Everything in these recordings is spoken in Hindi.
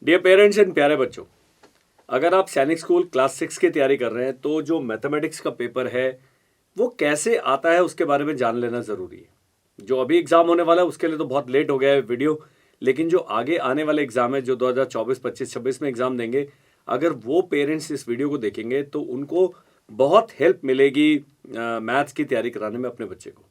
डियर पेरेंट्स एंड प्यारे बच्चों, अगर आप सैनिक स्कूल क्लास 6 की तैयारी कर रहे हैं तो जो मैथमेटिक्स का पेपर है वो कैसे आता है उसके बारे में जान लेना ज़रूरी है। जो अभी एग्ज़ाम होने वाला है उसके लिए तो बहुत लेट हो गया है वीडियो, लेकिन जो आगे आने वाले एग्ज़ाम है जो 2024, 25, 26 में एग्ज़ाम देंगे, अगर वो पेरेंट्स इस वीडियो को देखेंगे तो उनको बहुत हेल्प मिलेगी मैथ्स की तैयारी कराने में अपने बच्चे को।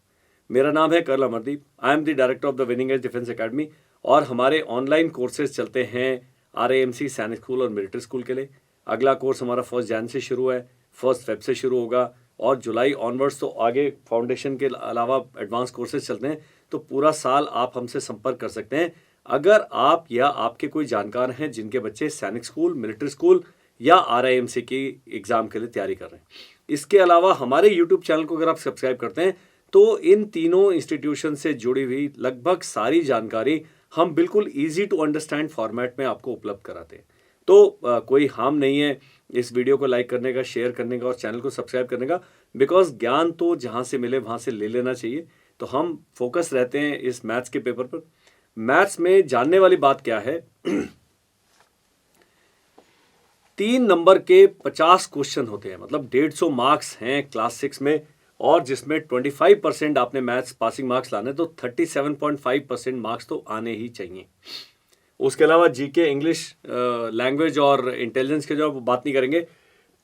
मेरा नाम है colonel Amardeep, I am the director of the winning edge defence academy और हमारे ऑनलाइन कोर्सेज चलते हैं RAMC सैनिक स्कूल और मिलिट्री स्कूल के लिए। अगला कोर्स हमारा 1 जनवरी से शुरू है, 1 फरवरी से शुरू होगा और जुलाई ऑनवर्ड्स तो आगे फाउंडेशन के अलावा एडवांस कोर्सेज चलते हैं। तो पूरा साल आप हमसे संपर्क कर सकते हैं अगर आप या आपके कोई जानकार हैं जिनके बच्चे सैनिक स्कूल, मिलिट्री स्कूल या RAMC की एग्ज़ाम के लिए तैयारी कर रहे हैं। इसके अलावा हमारे यूट्यूब चैनल को अगर आप सब्सक्राइब करते हैं तो इन तीनों इंस्टीट्यूशन से जुड़ी हुई लगभग सारी जानकारी हम बिल्कुल इजी टू अंडरस्टैंड फॉर्मेट में आपको उपलब्ध कराते हैं। तो कोई हार्म नहीं है इस वीडियो को लाइक करने का, शेयर करने का और चैनल को सब्सक्राइब करने का, बिकॉज ज्ञान तो जहाँ से मिले वहाँ से ले लेना चाहिए। तो हम फोकस रहते हैं इस मैथ्स के पेपर पर। मैथ्स में जानने वाली बात क्या है 3 नंबर के 50 क्वेश्चन होते हैं, मतलब 150 मार्क्स हैं क्लास 6 में, और जिसमें 25% आपने मैथ्स पासिंग मार्क्स लाने तो 37.5% मार्क्स तो आने ही चाहिए। उसके अलावा जीके, इंग्लिश लैंग्वेज और इंटेलिजेंस के जो बात नहीं करेंगे।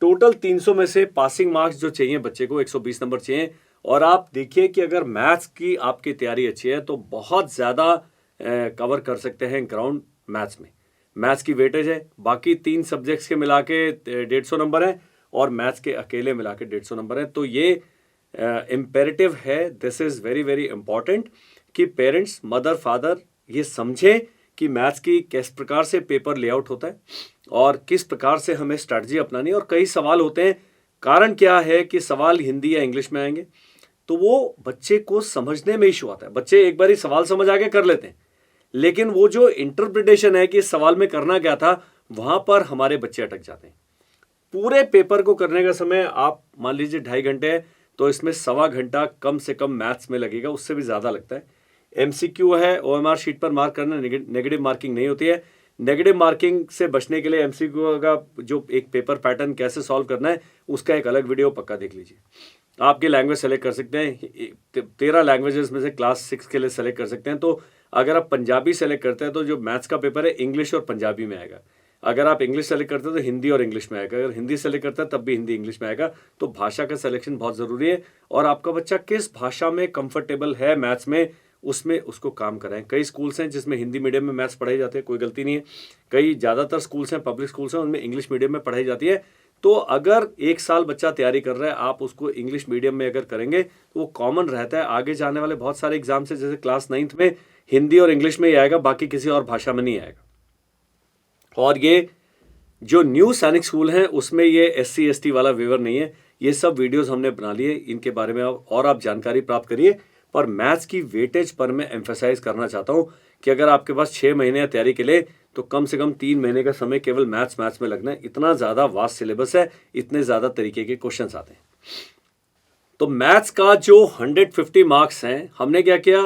टोटल 300 में से पासिंग मार्क्स जो चाहिए बच्चे को 120 नंबर चाहिए। और आप देखिए कि अगर मैथ्स की आपकी तैयारी अच्छी है तो बहुत ज़्यादा कवर कर सकते हैं ग्राउंड मैथ्स में। मैथ्स की वेटेज है, बाकी 3 सब्जेक्ट्स के मिला के 150 नंबर है और मैथ्स के अकेले मिला के 150 नंबर है। तो ये इम्पेरेटिव है, this is very very important कि पेरेंट्स, मदर, फादर ये समझें कि मैथ्स की किस प्रकार से पेपर लेआउट होता है और किस प्रकार से हमें स्ट्रैटेजी अपनानी है। और कई सवाल होते हैं, कारण क्या है कि सवाल हिंदी या इंग्लिश में आएंगे तो वो बच्चे को समझने में इशू आता है। बच्चे एक बार ही सवाल समझ आके कर लेते हैं, लेकिन वो जो इंटरप्रिटेशन है कि इस सवाल में करना क्या था, वहां पर हमारे बच्चे अटक जाते हैं। पूरे पेपर को करने का समय आप मान लीजिए 2.5 घंटे है तो इसमें 1.25 घंटा कम से कम मैथ्स में लगेगा, उससे भी ज़्यादा लगता है। MCQ है, OMR शीट पर मार्क करना, नेगेटिव मार्किंग नहीं होती है। नेगेटिव मार्किंग से बचने के लिए MCQ का जो एक पेपर पैटर्न कैसे सॉल्व करना है उसका एक अलग वीडियो पक्का देख लीजिए। आपकी लैंग्वेज सेलेक्ट कर सकते हैं, 13 लैंग्वेजेस में से क्लास 6 के लिए सेलेक्ट कर सकते हैं। तो अगर आप पंजाबी सेलेक्ट करते हैं तो जो मैथ्स का पेपर है इंग्लिश और पंजाबी में आएगा। अगर आप इंग्लिश सेलेक्ट करते हैं तो हिंदी और इंग्लिश में आएगा। अगर हिंदी सेलेक्ट करता है तब भी हिंदी इंग्लिश में आएगा। तो भाषा का सिलेक्शन बहुत ज़रूरी है और आपका बच्चा किस भाषा में कंफर्टेबल है मैथ्स में, उसमें उसको काम कराएं। कई स्कूल्स हैं जिसमें हिंदी मीडियम में मैथ्स पढ़ाई जाती है, कोई गलती नहीं है। कई ज़्यादातर स्कूल्स हैं, पब्लिक स्कूल्स हैं, उनमें इंग्लिश मीडियम में पढ़ाई जाती है। तो अगर 1 साल बच्चा तैयारी कर रहा है, आप उसको इंग्लिश मीडियम में अगर करेंगे तो वो कॉमन रहता है। आगे जाने वाले बहुत सारे एग्जाम्स हैं, जैसे क्लास 9th में हिंदी और इंग्लिश में ही आएगा, बाकी किसी और भाषा में नहीं आएगा। और ये जो न्यू सैनिक स्कूल हैं उसमें ये SC ST वाला वेवर नहीं है। ये सब वीडियोस हमने बना लिए, इनके बारे में और आप जानकारी प्राप्त करिए। पर मैथ्स की वेटेज पर मैं एम्फेसाइज करना चाहता हूँ कि अगर आपके पास 6 महीने है तैयारी के लिए तो कम से कम 3 महीने का समय केवल मैथ्स में लगना है। इतना ज़्यादा वास्ट सिलेबस है, इतने ज़्यादा तरीके के क्वेश्चन आते हैं। तो मैथ्स का जो 150 मार्क्स हैं, हमने क्या किया,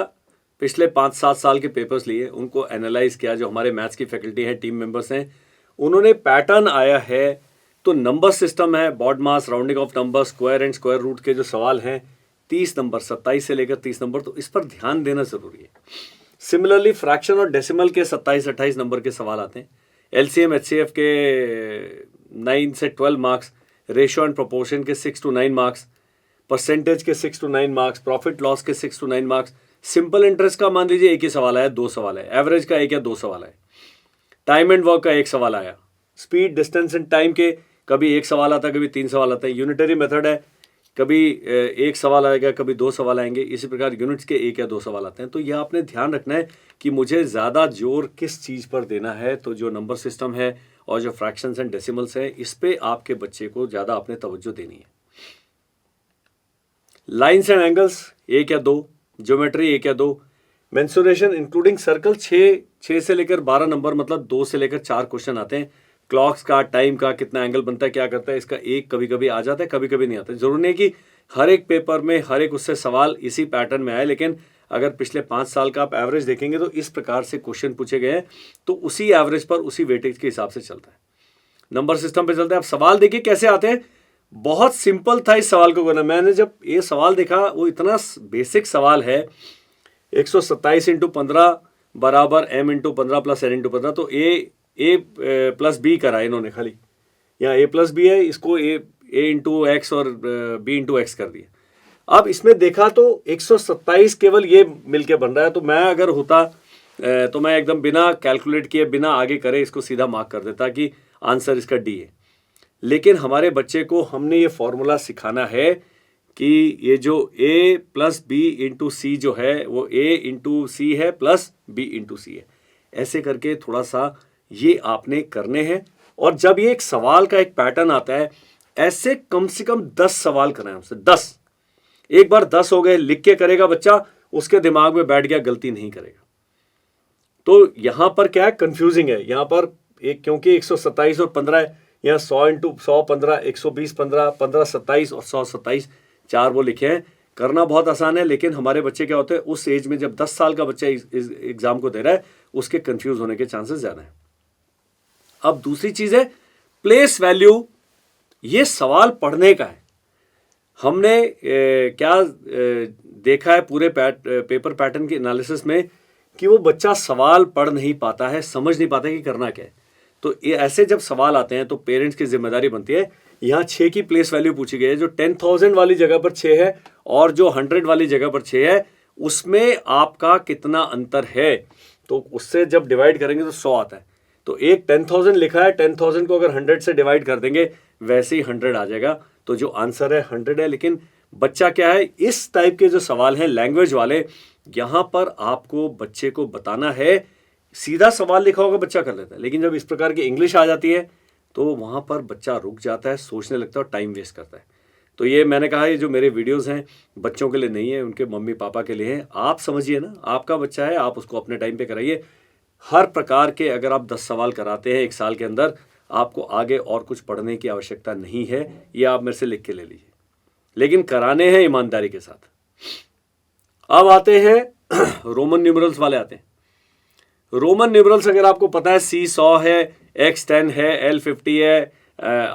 पिछले 5-7 साल के पेपर्स लिए, उनको एनालाइज किया। जो हमारे मैथ्स की फैकल्टी है, टीम मेंबर्स हैं, उन्होंने पैटर्न आया है। तो नंबर सिस्टम है, BODMAS, rounding off number, square and square root के जो सवाल हैं 30 नंबर, 27 से लेकर 30 नंबर, तो इस पर ध्यान देना जरूरी है। सिमिलरली फ्रैक्शन और डेसिमल के 27-28 नंबर के सवाल आते हैं। LCM HCF के 9 से 12 मार्क्स, रेशियो एंड प्रोपोर्शन के 6 to 9 मार्क्स, परसेंटेज के 6 to 9 मार्क्स, प्रॉफिट लॉस के 6 to 9 मार्क्स, सिंपल इंटरेस्ट का मान लीजिए 1 ही सवाल आया, 2 सवाल है, एवरेज का 1 या 2 सवाल है, टाइम एंड वर्क का 1 सवाल आया, स्पीड, डिस्टेंस एंड टाइम के कभी 1 सवाल आता है, कभी 3 सवाल आता है। यूनिटरी मेथड है, कभी 1 सवाल आएगा, कभी 2 सवाल आएंगे। इसी प्रकार यूनिट्स के 1 या 2 सवाल आते हैं। तो यह आपने ध्यान रखना है कि मुझे ज़्यादा जोर किस चीज़ पर देना है। तो जो नंबर सिस्टम है और जो फ्रैक्शंस एंड डेसिमल्स हैं, इस पे आपके बच्चे को ज़्यादा आपने तवज्जो देनी है। लाइन्स एंड एंगल्स 1 या 2, ज्योमेट्री 1 या 2, मेंसुरेशन इंक्लूडिंग सर्कल 6 से लेकर 12 नंबर, मतलब 2 से लेकर 4 क्वेश्चन आते हैं। क्लॉक्स का, टाइम का, कितना एंगल बनता है, क्या करता है, इसका 1 कभी कभी आ जाता है, कभी कभी नहीं आता है। जरूरी नहीं कि हर एक पेपर में हर एक उससे सवाल इसी पैटर्न में आए, लेकिन अगर पिछले 5 साल का आप एवरेज देखेंगे तो इस प्रकार से क्वेश्चन पूछे गए हैं, तो उसी एवरेज पर उसी वेटेज के हिसाब से चलता है, नंबर सिस्टम पे चलता है। अब सवाल देखिए कैसे आते हैं, बहुत सिंपल था इस सवाल को करना। मैंने जब ये सवाल देखा, वो इतना बेसिक सवाल है, 127 इंटू 15 बराबर m into 15 plus n into 15, तो a प्लस b करा इन्होंने खाली, यहाँ a प्लस बी है, इसको a इंटू एक्स और b इंटू एक्स कर दिया। अब इसमें देखा तो 127 केवल ये मिलके बन रहा है, तो मैं अगर होता तो मैं एकदम बिना कैलकुलेट किए, बिना आगे करे इसको सीधा मार्क कर देता कि आंसर इसका डी है। लेकिन हमारे बच्चे को हमने ये फॉर्मूला सिखाना है कि ये जो a प्लस बी इंटू सी जो है वो a इंटू सी है प्लस b इंटू सी है, ऐसे करके थोड़ा सा ये आपने करने हैं। और जब ये एक सवाल का एक पैटर्न आता है, ऐसे कम से कम 10 सवाल कराएं हमसे, 10। एक बार 10 हो गए, लिख के करेगा बच्चा, उसके दिमाग में बैठ गया, गलती नहीं करेगा। तो यहां पर क्या है, कंफ्यूजिंग है यहाँ पर एक, क्योंकि 127 और 15 है, यहाँ 100 इंटू 100 15, 120 15, 15 27 और 100 27, 4 वो लिखे हैं। करना बहुत आसान है, लेकिन हमारे बच्चे क्या होते हैं उस एज में, जब 10 साल का बच्चा इस एग्जाम को दे रहा है, उसके कंफ्यूज होने के चांसेस ज्यादा है। अब दूसरी चीज है प्लेस वैल्यू, ये सवाल पढ़ने का है। हमने देखा है पूरे पेपर पैटर्न के एनालिसिस में कि वो बच्चा सवाल पढ़ नहीं पाता है, समझ नहीं पाता है कि करना क्या है। तो ये ऐसे जब सवाल आते हैं तो पेरेंट्स की जिम्मेदारी बनती है, यहाँ 6 की प्लेस वैल्यू पूछी गई है, जो 10,000 वाली जगह पर 6 है और जो 100 वाली जगह पर 6 है, उसमें आपका कितना अंतर है, तो उससे जब डिवाइड करेंगे तो 100 आता है। तो एक 10,000 लिखा है, 10,000 को अगर 100 से डिवाइड कर देंगे वैसे ही 100 आ जाएगा, तो जो आंसर है 100 है। लेकिन बच्चा क्या है, इस टाइप के जो सवाल हैं लैंग्वेज वाले, यहाँ पर आपको बच्चे को बताना है, सीधा सवाल लिखा होगा बच्चा कर लेता है, लेकिन जब इस प्रकार की इंग्लिश आ जाती है तो वहाँ पर बच्चा रुक जाता है, सोचने लगता है और टाइम वेस्ट करता है। तो ये मैंने कहा, ये जो मेरे वीडियोस हैं बच्चों के लिए नहीं है, उनके मम्मी पापा के लिए हैं। आप समझिए ना, आपका बच्चा है, आप उसको अपने टाइम पे कराइए। हर प्रकार के अगर आप 10 सवाल कराते हैं 1 साल के अंदर, आपको आगे और कुछ पढ़ने की आवश्यकता नहीं है, ये आप मेरे से लिख के ले लीजिए, लेकिन कराने हैं ईमानदारी के साथ। अब आते हैं रोमन न्यूमरल्स वाले आते हैं। रोमन न्यूमरल्स अगर आपको पता है, C 100 है, X 10 है, L 50 है,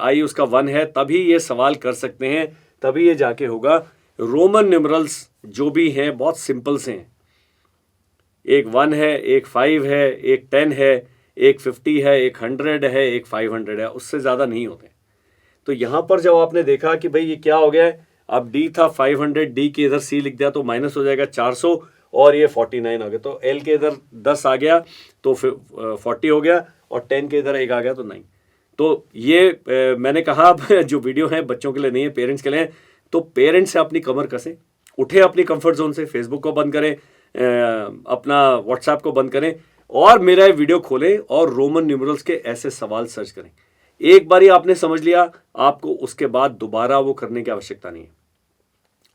I उसका 1 है, तभी ये सवाल कर सकते हैं, तभी ये जाके होगा। रोमन न्यूमरल्स जो भी हैं बहुत सिंपल से हैं, एक 1 है, एक 5 है, एक 10 है, एक 50 है, एक 100 है, एक 500 है, उससे ज़्यादा नहीं होते। तो यहाँ पर जब आपने देखा कि भाई ये क्या हो गया है, अब D था 500, D के इधर C लिख दिया तो माइनस हो जाएगा 400, और ये 49 आ गया, तो L के इधर 10 आ गया तो फिर 40 हो गया, और 10 के इधर 1 आ गया तो 9। तो ये मैंने कहा जो वीडियो है बच्चों के लिए नहीं है, पेरेंट्स के लिए है। तो पेरेंट्स से अपनी कमर कसें, उठे अपनी कंफर्ट जोन से, फेसबुक को बंद करें, अपना व्हाट्सएप को बंद करें और मेरा वीडियो खोलें और रोमन न्यूमरल्स के ऐसे सवाल सर्च करें। एक बार ही आपने समझ लिया, आपको उसके बाद दोबारा वो करने की आवश्यकता नहीं है।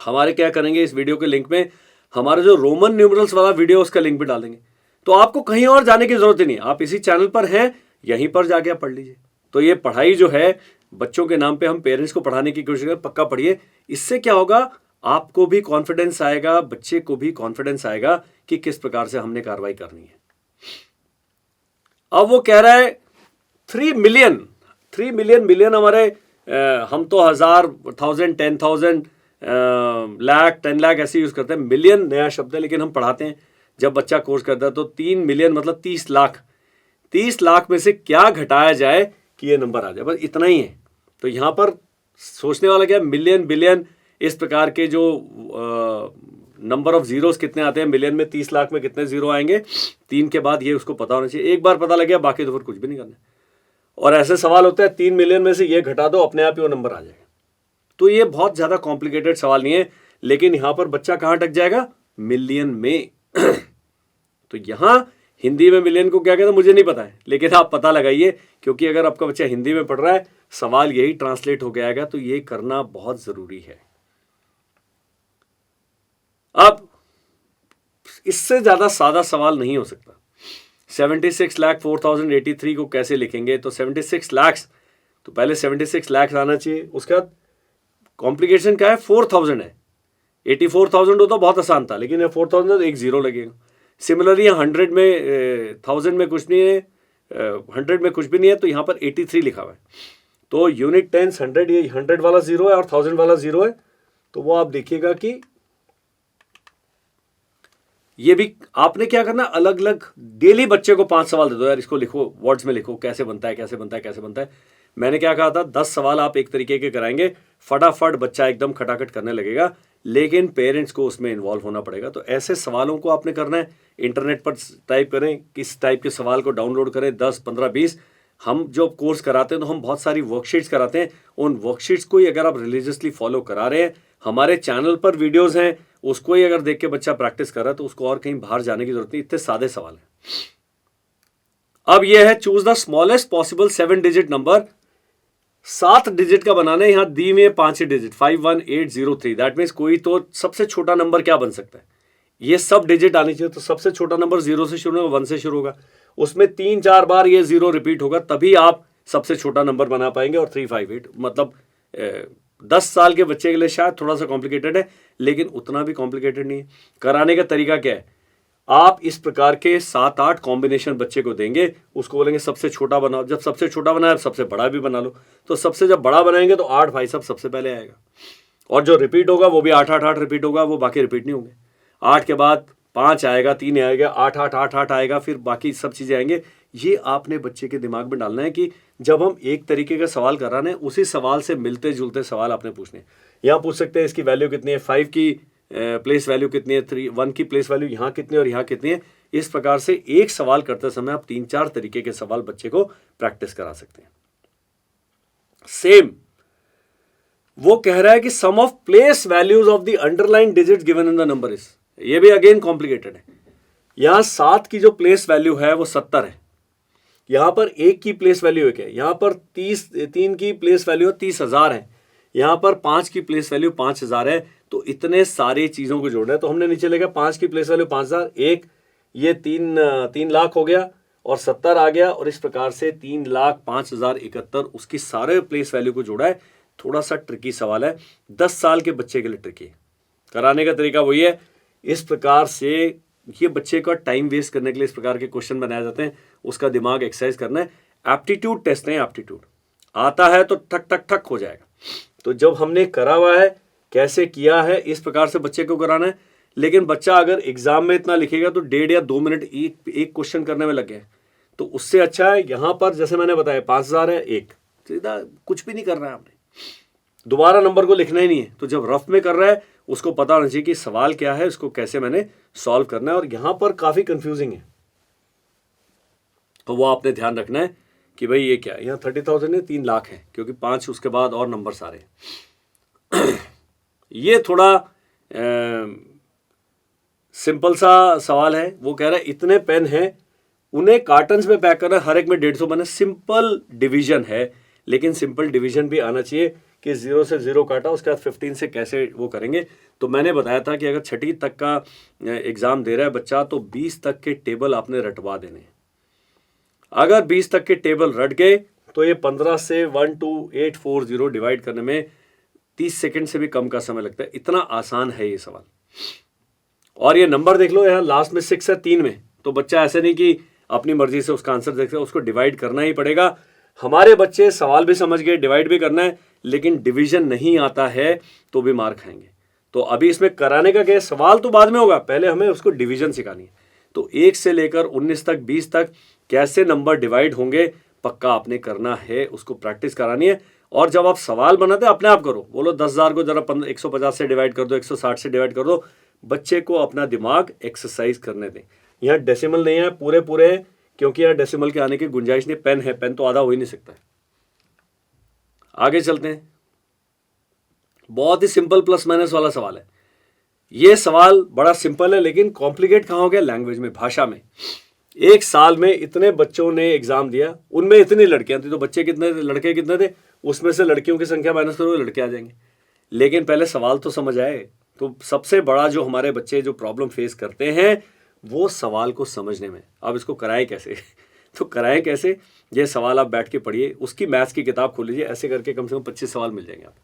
हमारे क्या करेंगे, इस वीडियो के लिंक में हमारा जो रोमन न्यूमरल्स वाला वीडियो उसका लिंक भी डाल देंगे, तो आपको कहीं और जाने की जरूरत ही नहीं, आप इसी चैनल पर हैं, यहीं पर जाके आप पढ़ लीजिए। तो ये पढ़ाई जो है बच्चों के नाम पे हम पेरेंट्स को पढ़ाने की कोशिश करें, पक्का पढ़िए। इससे क्या होगा, आपको भी कॉन्फिडेंस आएगा, बच्चे को भी कॉन्फिडेंस आएगा कि किस प्रकार से हमने कार्रवाई करनी है। अब वो कह रहा है 3 मिलियन हमारे, हम तो 1000, 1000, 10,000, लाख, 10 लाख ऐसे यूज करते हैं। मिलियन नया शब्द है, लेकिन हम पढ़ाते हैं जब बच्चा कोर्स करता है तो 3 मिलियन मतलब 30 लाख। 30 लाख में से क्या घटाया जाए कि ये नंबर आ जाए, बस इतना ही है। तो यहां पर सोचने वाला क्या है, मिलियन, बिलियन, इस प्रकार के जो नंबर ऑफ जीरोस कितने आते हैं मिलियन में, 30 लाख में कितने जीरो आएंगे, 3 के बाद, ये उसको पता होना चाहिए। एक बार पता लग गया, बाकी तो फिर कुछ भी नहीं करना। और ऐसे सवाल होते हैं 3 मिलियन में से ये घटा दो, अपने आप ही वो नंबर आ जाएगा। तो ये बहुत ज्यादा कॉम्प्लिकेटेड सवाल नहीं है, लेकिन यहां पर बच्चा कहां अटक जाएगा, मिलियन में। तो यहां हिंदी में मिलियन को क्या कहते हैं मुझे नहीं पता है, लेकिन आप पता लगाइए, क्योंकि अगर आपका बच्चा हिंदी में पढ़ रहा है, सवाल यही ट्रांसलेट होकर आएगा, तो ये करना बहुत जरूरी है। अब इससे ज्यादा सादा सवाल नहीं हो सकता। 76,04,083 को कैसे लिखेंगे, तो 76 लाख, तो पहले 76 लाख आना चाहिए, उसके बाद कॉम्प्लिकेशन क्या है, 4,000 है, 84,000 हो तो बहुत आसान था, लेकिन 4,000 तो एक जीरो लगेगा। सिमिलरली 100 में 1000 में कुछ नहीं है, 100 में कुछ भी नहीं है, तो यहाँ पर 83 लिखा हुआ है। तो यूनिट टेंस 100, ये 100 वाला जीरो है और 1000 वाला जीरो है, तो वो आप देखिएगा कि ये भी आपने क्या करना, अलग अलग डेली बच्चे को 5 सवाल दे दो, यार इसको लिखो, वर्ड्स में लिखो, कैसे बनता है कैसे बनता है कैसे बनता है। मैंने क्या कहा था, 10 सवाल आप एक तरीके के कराएंगे, फटाफट बच्चा एकदम खटाखट करने लगेगा, लेकिन पेरेंट्स को उसमें इन्वॉल्व होना पड़ेगा। तो ऐसे सवालों को आपने करना है, इंटरनेट पर टाइप करें, किस टाइप के सवाल को डाउनलोड करें, 10, 15, 20। हम जो कोर्स कराते हैं तो हम बहुत सारी वर्कशीट्स कराते हैं, उन वर्कशीट्स को ही अगर आप रिलीजियसली फॉलो करा रहे हैं, हमारे चैनल पर वीडियोस हैं, उसको ही अगर देख के बच्चा प्रैक्टिस कर रहा है, तो उसको और कहीं बाहर जाने की जरूरत नहीं, इतने सादे सवाल हैं। अब यह है choose the smallest possible 7 digit number. 7 digit का बनाना है, यहां दी हुई है 5 डिजिट 51803। दैट मीन्स कोई तो सबसे छोटा नंबर क्या बन सकता है, ये सब डिजिट आनी चाहिए। तो सबसे छोटा नंबर 0 से शुरू होगा, 1 से शुरू होगा, उसमें 3-4 बार ये 0 रिपीट होगा, तभी आप सबसे छोटा नंबर बना पाएंगे। और 358 मतलब 10 साल के बच्चे के लिए शायद थोड़ा सा कॉम्प्लिकेटेड है, लेकिन उतना भी कॉम्प्लिकेटेड नहीं है। कराने का तरीका क्या है, आप इस प्रकार के 7-8 कॉम्बिनेशन बच्चे को देंगे, उसको बोलेंगे सबसे छोटा बनाओ। जब सबसे छोटा बनाए सबसे बड़ा भी बना लो। तो सबसे जब बड़ा बनाएंगे तो 8 भाई साहब सबसे पहले आएगा, और जो रिपीट होगा वो भी 8-8-8 रिपीट होगा, वो बाकी रिपीट नहीं होंगे। 8 के बाद 5 आएगा, 3 आएगा, 8-8-8-8 आएगा, फिर बाकी सब चीज़ें आएंगे। ये आपने बच्चे के दिमाग में डालना है कि जब हम एक तरीके का सवाल कर रहे हैं, उसी सवाल से मिलते जुलते सवाल आपने पूछने हैं। यहाँ पूछ सकते हैं इसकी वैल्यू कितनी है, 5 की प्लेस वैल्यू कितनी है, 1 की प्लेस वैल्यू यहाँ कितनी है और यहाँ कितनी है। इस प्रकार से एक सवाल करते समय आप 3-4 तरीके के सवाल बच्चे को प्रैक्टिस करा सकते हैं। सेम वो कह रहा है कि sum of place values of the underline digit given in the number is, ये भी अगेन कॉम्प्लिकेटेड है। यहां 7 की जो प्लेस वैल्यू है वो 70 है, यहां पर 1 की प्लेस वैल्यू है क्या, यहां पर 3 की प्लेस वैल्यू 30,000 है, यहां पर 5 की प्लेस वैल्यू 5,000 है। तो इतने सारी चीजों को जोड़ना है, तो हमने नीचे लिखा 5 की प्लेस वैल्यू 5,000, एक ये 3 लाख हो गया और 70 आ गया, और इस प्रकार से 3,05,071 उसकी सारे प्लेस वैल्यू को जोड़ा है। थोड़ा सा ट्रिकी सवाल है, 10 साल के बच्चे के लिए ट्रिकी है। कराने का तरीका वही है, इस प्रकार से ये बच्चे का टाइम वेस्ट करने के लिए इस प्रकार के क्वेश्चन बनाए जाते हैं, उसका दिमाग एक्सरसाइज करना है। एप्टीट्यूड टेस्ट है, एप्टीट्यूड आता है तो ठक ठक ठक हो जाएगा। तो जब हमने करा हुआ है, कैसे किया है, इस प्रकार से बच्चे को कराना है। लेकिन बच्चा अगर एग्जाम में इतना लिखेगा तो 1.5 या 2 मिनट एक क्वेश्चन करने में लग गए, तो उससे अच्छा है यहाँ पर जैसे मैंने बताया 5,000 है, एक सीधा कुछ भी नहीं करना है, आपने दोबारा नंबर को लिखना ही नहीं है। तो जब रफ में कर रहा है उसको पता होना चाहिए कि सवाल क्या है, उसको कैसे मैंने सॉल्व करना है। और यहां पर काफी कंफ्यूजिंग है, तो वो आपने ध्यान रखना है कि भाई ये क्या है। यहाँ 30,000 है, 3 लाख है, क्योंकि 5 उसके बाद और नंबर सारे ये थोड़ा सिंपल सा सवाल है। वो कह रहा है इतने पेन हैं, उन्हें कार्टन्स में पैक करना, हर एक में 150 बने। सिंपल डिवीजन है, लेकिन सिंपल डिवीजन भी आना चाहिए कि 0 से 0 काटा, उसके बाद 15 से कैसे वो करेंगे। तो मैंने बताया था कि अगर 6वीं तक का एग्जाम दे रहा है बच्चा, तो 20 तक के टेबल आपने रटवा देने हैं। अगर 20 तक के टेबल रट गए तो ये 15 से 12840 डिवाइड करने में 30 सेकंड से भी कम का समय लगता है। इतना आसान है ये सवाल। और ये नंबर देख लो, यहाँ लास्ट में 6 है 3 में, तो बच्चा ऐसे नहीं कि अपनी मर्जी से उसका आंसर देखते, उसको डिवाइड करना ही पड़ेगा। हमारे बच्चे सवाल भी समझ गए, डिवाइड भी करना है, लेकिन डिवीजन नहीं आता है तो भी मार खाएंगे। तो अभी इसमें कराने का क्या है, सवाल तो बाद में होगा, पहले हमें उसको डिवीजन सिखानी है। तो 1 से लेकर 19 तक, 20 तक कैसे नंबर डिवाइड होंगे पक्का आपने करना है, उसको प्रैक्टिस करानी है। और जब आप सवाल बनाते अपने आप करो, बोलो 10,000 को जरा 150 से डिवाइड कर दो, 160 से डिवाइड कर दो। बच्चे को अपना दिमाग एक्सरसाइज करने दें। यहाँ डेसिमल नहीं है, पूरे पूरे हैं, क्योंकि यहाँ डेसिमल के आने की गुंजाइश नहीं। पेन है, पेन तो आधा हो ही नहीं सकता है। आगे चलते हैं, बहुत ही सिंपल प्लस माइनस वाला सवाल है। ये सवाल बड़ा सिंपल है, लेकिन कॉम्प्लिकेट कहाँ हो गया, लैंग्वेज में, भाषा में। एक साल में इतने बच्चों ने एग्जाम दिया, उनमें इतनी लड़कियां थी, तो बच्चे कितने थे, लड़के कितने थे, उसमें से लड़कियों की संख्या माइनस करो, लड़के आ जाएंगे। लेकिन पहले सवाल तो समझ आए। तो सबसे बड़ा जो हमारे बच्चे जो प्रॉब्लम फेस करते हैं वो सवाल को समझने में। अब इसको कराएं कैसे तो कराएं कैसे, ये सवाल आप बैठ के पढ़िए, उसकी मैथ्स की किताब खोल लीजिए, ऐसे करके कम से कम 25 सवाल मिल जाएंगे आप।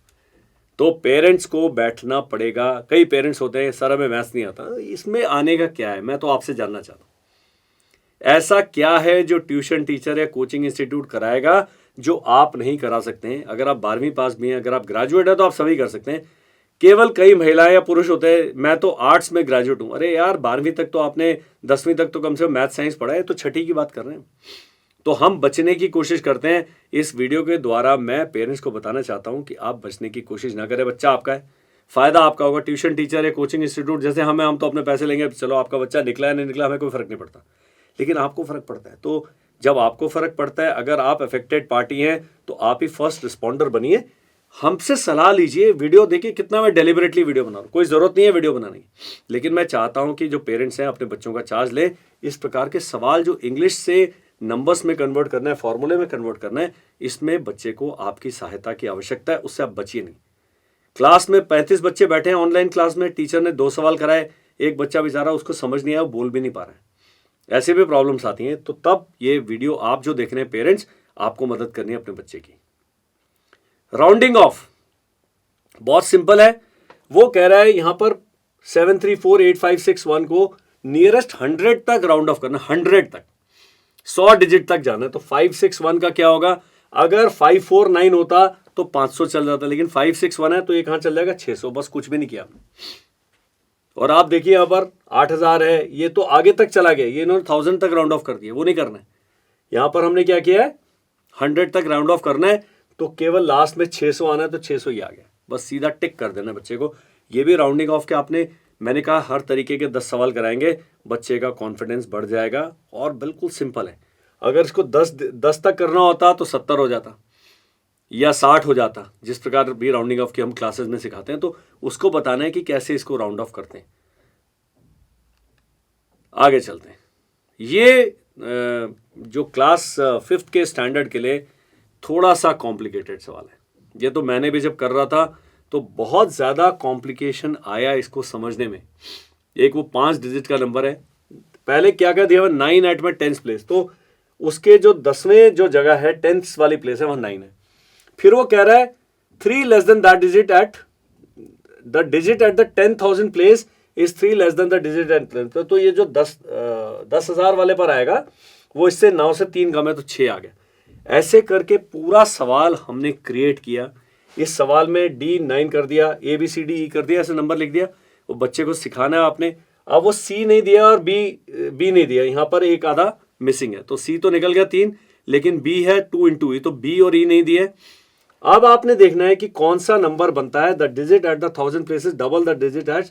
तो पेरेंट्स को बैठना पड़ेगा। कई पेरेंट्स होते हैं सर हमें मैथ्स नहीं आता, इसमें आने का क्या है, मैं तो आपसे जानना चाहता हूँ ऐसा क्या है जो ट्यूशन टीचर या कोचिंग इंस्टीट्यूट कराएगा जो आप नहीं करा सकते हैं। अगर आप 12वीं पास भी हैं, अगर आप ग्रेजुएट हैं तो आप सभी कर सकते हैं। केवल कई महिलाएं या पुरुष होते हैं मैं तो आर्ट्स में ग्रेजुएट हूं। अरे यार 12वीं तक तो आपने, 10वीं तक तो कम से कम मैथ साइंस पढ़ा है, तो छठी की बात कर रहे हैं। तो हम बचने की कोशिश करते हैं। इस वीडियो के द्वारा मैं पेरेंट्स को बताना चाहता हूं कि आप बचने की कोशिश ना करें। बच्चा आपका है, फायदा आपका होगा। ट्यूशन टीचर या कोचिंग इंस्टीट्यूट जैसे हम तो अपने पैसे लेंगे, चलो आपका बच्चा निकला है नहीं निकला हमें कोई फर्क नहीं पड़ता, लेकिन आपको फर्क पड़ता है। तो जब आपको फर्क पड़ता है, अगर आप अफेक्टेड पार्टी हैं तो आप ही फर्स्ट रिस्पॉन्डर बनिए, हमसे सलाह लीजिए। वीडियो देखिए कितना मैं डेलिबरेटली वीडियो बना रहा हूँ, कोई ज़रूरत नहीं है वीडियो बनाने की, लेकिन मैं चाहता हूँ कि जो पेरेंट्स हैं अपने बच्चों का चार्ज लें। इस प्रकार के सवाल जो इंग्लिश से नंबर्स में कन्वर्ट करना है, फॉर्मूले में कन्वर्ट करना है, इसमें बच्चे को आपकी सहायता की आवश्यकता है, उससे आप बचिए नहीं। क्लास में 35 बच्चे बैठे हैं ऑनलाइन क्लास में, टीचर ने 2 सवाल कराए, एक बच्चा बेचारा उसको समझ नहीं आया, वो बोल भी नहीं पा रहा है, ऐसे भी प्रॉब्लम्स आती हैं। तो तब ये वीडियो आप जो देख रहे हैं पेरेंट्स, आपको मदद करनी है अपने बच्चे की। राउंडिंग ऑफ बहुत सिंपल है। वो कह रहा है यहां पर 7348561 को नियरेस्ट 100 तक राउंड ऑफ करना, 100 तक, 100 डिजिट तक जाना है। तो 561 का क्या होगा, अगर 549 होता तो 500 चल जाता, लेकिन 561 है तो ये कहां चल जाएगा, 600, बस कुछ भी नहीं किया आपने। और आप देखिए यहां पर 8000 है, ये तो आगे तक चला गया, ये इन्होंने 1000 तक राउंड ऑफ कर दिया, वो नहीं करना है। यहां पर हमने क्या किया है, 100 तक राउंड ऑफ करना है, तो केवल लास्ट में 600 आना है, तो 600 ही आ गया, बस सीधा टिक कर देना बच्चे को। ये भी राउंडिंग ऑफ के आपने, मैंने कहा हर तरीके के 10 सवाल कराएंगे, बच्चे का कॉन्फिडेंस बढ़ जाएगा। और बिल्कुल सिंपल है, अगर इसको 10 तक करना होता तो 70 हो जाता या 60 हो जाता, जिस प्रकार भी राउंडिंग ऑफ की हम क्लासेस में सिखाते हैं। तो उसको बताना है कि कैसे इसको राउंड ऑफ करते हैं। आगे चलते हैं। ये जो क्लास 5th के स्टैंडर्ड के लिए थोड़ा सा कॉम्प्लिकेटेड सवाल है। ये तो मैंने भी जब कर रहा था तो बहुत ज़्यादा कॉम्प्लिकेशन आया इसको समझने में। एक वो 5 डिजिट का नंबर है, पहले क्या क्या दिया हुआ, 9 एट में 10th प्लेस, तो उसके जो 10वें जो जगह है 10th वाली प्लेस है वहाँ 9 है। फिर वो कह रहा है 3 less than that digit at the digit at the 10,000 place is 3 less than the digit at. तो ये जो 10,000 वाले पर आएगा वो इससे 9 से 3 कम है, तो 6 आ गया। ऐसे करके पूरा सवाल हमने क्रिएट किया। इस सवाल में D9 कर दिया, ABCDE कर दिया, ऐसे नंबर लिख दिया। वो बच्चे को सिखाना है आपने। अब वो C नहीं दिया और B नहीं दिया, यहाँ पर एक आधा मिसिंग है, तो C तो निकल गया 3, लेकिन B है 2 into E, तो B और E नहीं दिए। अब आपने देखना है कि कौन सा नंबर बनता है, the digit at the 1000 places double the digit at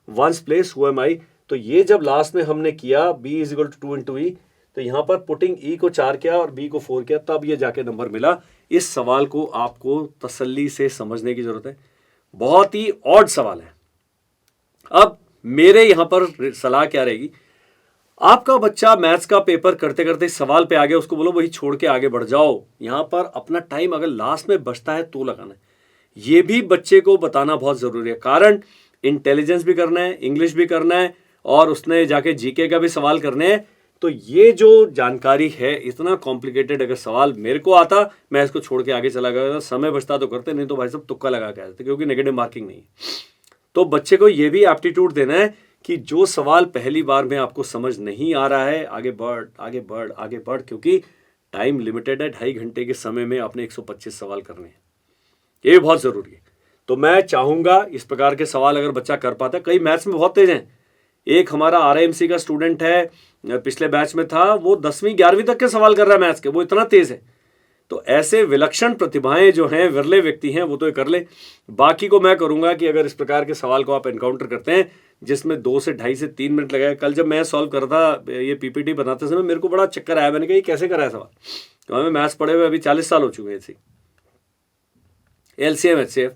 1 place, who am I. तो ये जब लास्ट में हमने किया B is equal to 2 into E, तो यहां पर पुटिंग E को 4 किया और B को 4 किया, तब ये जाके नंबर मिला। इस सवाल को आपको तसल्ली से समझने की जरूरत है, बहुत ही ऑड सवाल है। अब मेरे यहां पर सलाह क्या रहेगी, आपका बच्चा मैथ्स का पेपर करते करते सवाल पे आ गया, उसको बोलो वही छोड़ के आगे बढ़ जाओ। यहां पर अपना टाइम अगर लास्ट में बचता है तो लगाना है, ये भी बच्चे को बताना बहुत जरूरी है। कारण इंटेलिजेंस भी करना है, इंग्लिश भी करना है, और उसने जाके जीके का भी सवाल करने हैं। तो ये जो जानकारी है इतना कॉम्प्लिकेटेड, अगर सवाल मेरे को आता मैं इसको छोड़ के आगे चला गया, समय बचता तो करते, नहीं तो भाई साहब तुक्का लगा के आते, क्योंकि नेगेटिव मार्किंग नहीं है। तो बच्चे को ये भी एप्टीट्यूड देना है कि जो सवाल पहली बार में आपको समझ नहीं आ रहा है, आगे बढ़ आगे बढ़ आगे बढ़, क्योंकि टाइम लिमिटेड है, 2.5 घंटे के समय में आपने 125 सवाल करने हैं, ये बहुत जरूरी है। तो मैं चाहूंगा इस प्रकार के सवाल अगर बच्चा कर पाता है, कई मैथ्स में बहुत तेज हैं। एक हमारा RIMC का स्टूडेंट है, पिछले बैच में था, वो 10वीं 11वीं तक के सवाल कर रहा है मैथ्स के, वो इतना तेज है। तो ऐसे विलक्षण प्रतिभाएं जो हैं, विरले व्यक्ति हैं, वो तो ये कर ले। बाकी को मैं करूंगा कि अगर इस प्रकार के सवाल को आप एनकाउंटर करते हैं जिसमें 2 से 2.5 से 3 मिनट लगाए, कल जब मैं सॉल्व कर रहा था ये PPT बनाते समय मेरे को बड़ा चक्कर आया, मैंने कहा ये कैसे कराया सवाल, तो हमें मैथ्स पढ़े हुए अभी 40 साल हो चुके हैं। ऐसे LCM HCF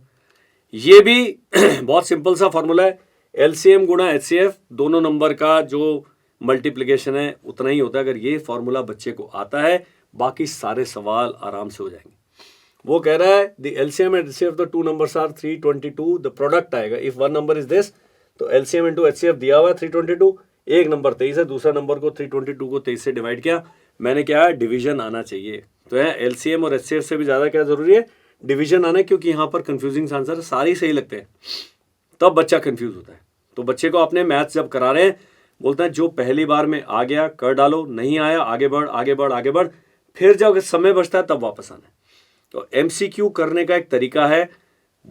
ये भी बहुत सिंपल सा फॉर्मूला है, LCM गुणा HCF, दोनों नंबर का जो मल्टीप्लिकेशन है उतना ही होता है। अगर ये फॉर्मूला बच्चे को आता है, बाकी सारे सवाल आराम से हो जाएंगे। वो कह रहा है the LCM and HCF the 2 numbers are 322, the product आएगा इफ 1 number इज दिस, तो LCM इंटू HCF दिया हुआ है 322, एक नंबर 23 है, दूसरा नंबर को 322 को 23 से डिवाइड किया, मैंने क्या डिवीजन आना चाहिए। तो है LCM और HCF से भी ज़्यादा क्या ज़रूरी है, डिवीजन आना है, क्योंकि यहाँ पर कंफ्यूजिंग आंसर सारे ही सही लगते हैं, तब बच्चा कंफ्यूज होता है। तो बच्चे को अपने मैथ्स जब करा रहे हैं, बोलते हैं जो पहली बार में आ गया कर डालो, नहीं आया आगे बढ़ आगे बढ़ आगे बढ़, फिर जब समय बचता है तब वापस आना है। तो एमसीक्यू करने का एक तरीका है,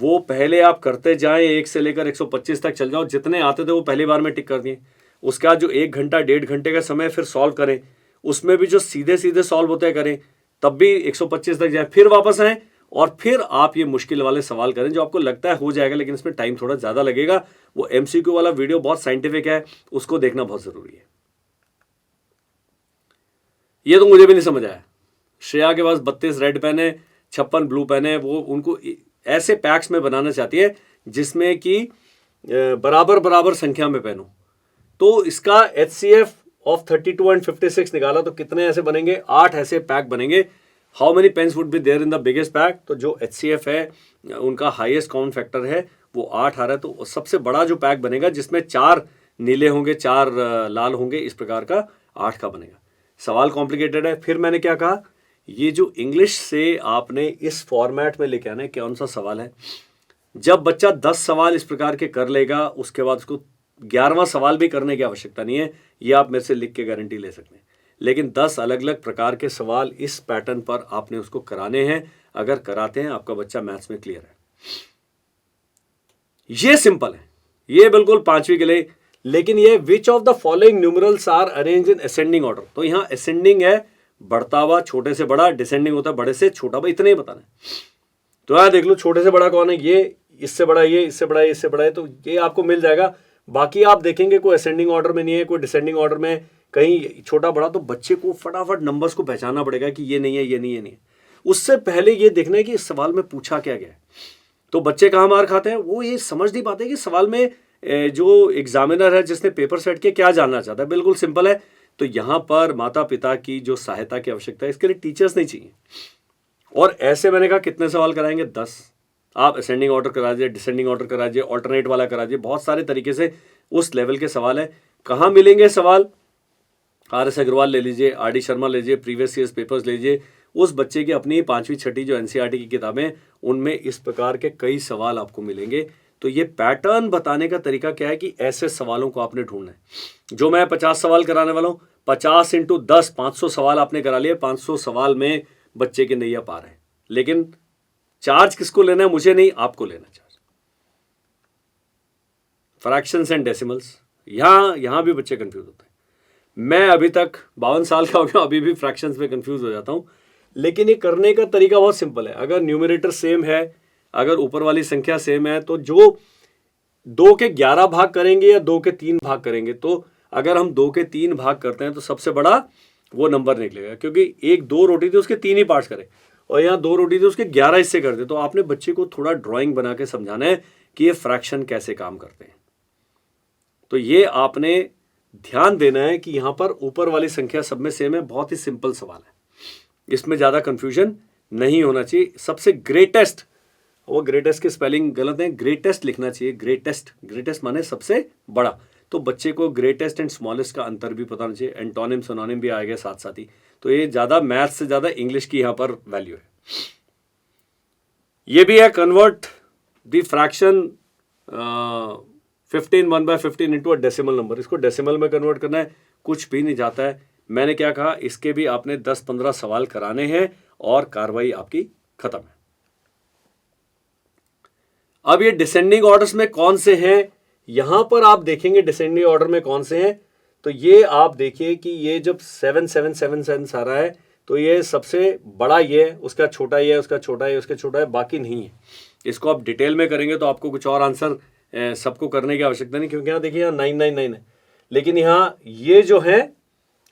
वो पहले आप करते जाएं, 1 से लेकर 125 तक चल जाओ, जितने आते थे वो पहली बार में टिक कर दिए। उसके बाद जो 1 घंटा 1.5 घंटे का समय फिर सॉल्व करें, उसमें भी जो सीधे सीधे सॉल्व होते हैं करें, तब भी 125 तक जाए, फिर वापस आए और फिर आप ये मुश्किल वाले सवाल करें जो आपको लगता है हो जाएगा, लेकिन इसमें टाइम थोड़ा ज़्यादा लगेगा। वो एमसीक्यू वाला वीडियो बहुत साइंटिफिक है, उसको देखना बहुत ज़रूरी है। ये तो मुझे भी नहीं समझ आया। श्रेया के पास 32 रेड पेन है, 56 ब्लू पेन है, वो उनको ऐसे पैक्स में बनाना चाहती है जिसमें कि बराबर बराबर संख्या में पेन हो। तो इसका HCF ऑफ 32 एंड 56 निकाला तो कितने ऐसे बनेंगे, 8 ऐसे पैक बनेंगे। How many pens would be there in the biggest pack, तो जो HCF है उनका हाईएस्ट कॉमन फैक्टर है वो 8 आ रहा है। तो सबसे बड़ा जो पैक बनेगा जिसमें 4 नीले होंगे 4 लाल होंगे, इस प्रकार का 8 का बनेगा। सवाल कॉम्प्लिकेटेड है। फिर मैंने क्या कहा, ये जो इंग्लिश से आपने इस फॉर्मेट में लेके आना है, कौन सा सवाल है। जब बच्चा 10 सवाल इस प्रकार के कर लेगा, उसके बाद उसको 11वां सवाल भी करने की आवश्यकता नहीं है, ये आप मेरे से लिख के गारंटी ले सकते हैं। लेकिन 10 अलग अलग प्रकार के सवाल इस पैटर्न पर आपने उसको कराने हैं। अगर कराते हैं, आपका बच्चा मैथ्स में क्लियर है। ये सिंपल है, ये बिल्कुल 5वीं के लिए। लेकिन ये which of the following numerals are arrange in ascending order, तो यहां असेंडिंग है बढ़ता हुआ छोटे से बड़ा, डिसेंडिंग होता है बड़े से छोटा, भाई इतना ही बताना है। तो यहां देख लो छोटे से बड़ा कौन है, ये इससे बड़ा, ये इससे बड़ा, ये इससे बड़ा है, तो ये आपको मिल जाएगा। बाकी आप देखेंगे कोई असेंडिंग ऑर्डर में नहीं है, कोई डिसेंडिंग ऑर्डर में, कहीं छोटा बड़ा, तो बच्चे को फटाफट नंबर्स को पहचानना पड़ेगा कि ये नहीं है, ये नहीं है, नहीं है। उससे पहले ये देखना है कि इस सवाल में पूछा क्या गया है। तो बच्चे कहाँ मार खाते हैं, वो ये समझ नहीं पाते कि सवाल में जो एग्जामिनर है जिसने पेपर सेट किया क्या जानना चाहता है। बिल्कुल सिंपल है। तो यहाँ पर माता पिता की जो सहायता की आवश्यकता है, इसके लिए टीचर्स नहीं चाहिए। और ऐसे मैंने कहा कितने सवाल कराएंगे, 10। आप असेंडिंग ऑर्डर करा दीजिए, डिसेंडिंग ऑर्डर करा दीजिए, ऑल्टरनेट वाला करा दीजिए, बहुत सारे तरीके से उस लेवल के सवाल है। कहाँ मिलेंगे सवाल, RS अग्रवाल ले लीजिए, RD शर्मा ले लीजिए, प्रीवियस ईयर्स पेपर्स ले लीजिए। उस बच्चे की अपनी 5वीं 6ठी जो NCERT की किताबें, उनमें इस प्रकार के कई सवाल आपको मिलेंगे। तो ये पैटर्न बताने का तरीका क्या है कि ऐसे सवालों को आपने ढूंढना है। जो मैं 50 सवाल कराने वाला हूँ, 50 × 10 500 सवाल आपने करा लिए। 500 सवाल में बच्चे के नैया पार है। लेकिन चार्ज किसको लेना है, मुझे नहीं, आपको लेना चार्ज। फ्रैक्शंस एंड डेसिमल्स, यहां भी बच्चे कंफ्यूज होते हैं। मैं अभी तक 52 साल का हो गया, अभी भी फ्रैक्शंस में कंफ्यूज हो जाता हूं। लेकिन ये करने का तरीका बहुत सिंपल है। अगर न्यूमरेटर सेम है, अगर ऊपर वाली संख्या सेम है, तो जो 2 के 11 भाग करेंगे या 2 के 3 भाग करेंगे, तो अगर हम 2 के 3 भाग करते हैं तो सबसे बड़ा वो नंबर निकलेगा। क्योंकि एक 2 रोटी थी उसके 3 ही पार्ट्स करें, और यहाँ 2 रोटी थी उसके 11 हिस्से कर दे। तो आपने बच्चे को थोड़ा ड्राइंग बना के समझाना है कि ये फ्रैक्शन कैसे काम करते हैं। तो ये आपने ध्यान देना है कि यहाँ पर ऊपर वाली संख्या सब में सेम है। बहुत ही सिंपल सवाल है, इसमें ज़्यादा कंफ्यूजन नहीं होना चाहिए। सबसे ग्रेटेस्ट, वो ग्रेटेस्ट की स्पेलिंग गलत है, ग्रेटेस्ट लिखना चाहिए। ग्रेटेस्ट माने सबसे बड़ा। तो बच्चे को ग्रेटेस्ट एंड स्मॉलेस्ट का अंतर भी पता होना चाहिए। एंटोनिम सिनोनिम भी आएगा साथ साथ ही। तो ये ज़्यादा मैथ्स से ज़्यादा इंग्लिश की यहाँ पर वैल्यू है। ये भी है convert the fraction 15 1/15 into a decimal number. इसको डेसिमल में कन्वर्ट करना है, कुछ भी नहीं जाता है। मैंने क्या कहा, इसके भी आपने 10-15 सवाल कराने हैं और कार्रवाई आपकी खत्म है। अब ये डिसेंडिंग ऑर्डर्स में कौन से हैं, यहां पर आप देखेंगे डिसेंडिंग ऑर्डर में कौन से हैं। तो ये आप देखिए कि ये जब 7 7 7 7 आ रहा है, तो ये सबसे बड़ा ये है, उसका छोटा ये है, उसका छोटा है, उसका छोटा है, बाकी नहीं है। इसको आप डिटेल में करेंगे तो आपको कुछ और आंसर सबको करने की आवश्यकता नहीं, क्योंकि यहाँ देखिए यहाँ 999 है, लेकिन यहाँ ये जो है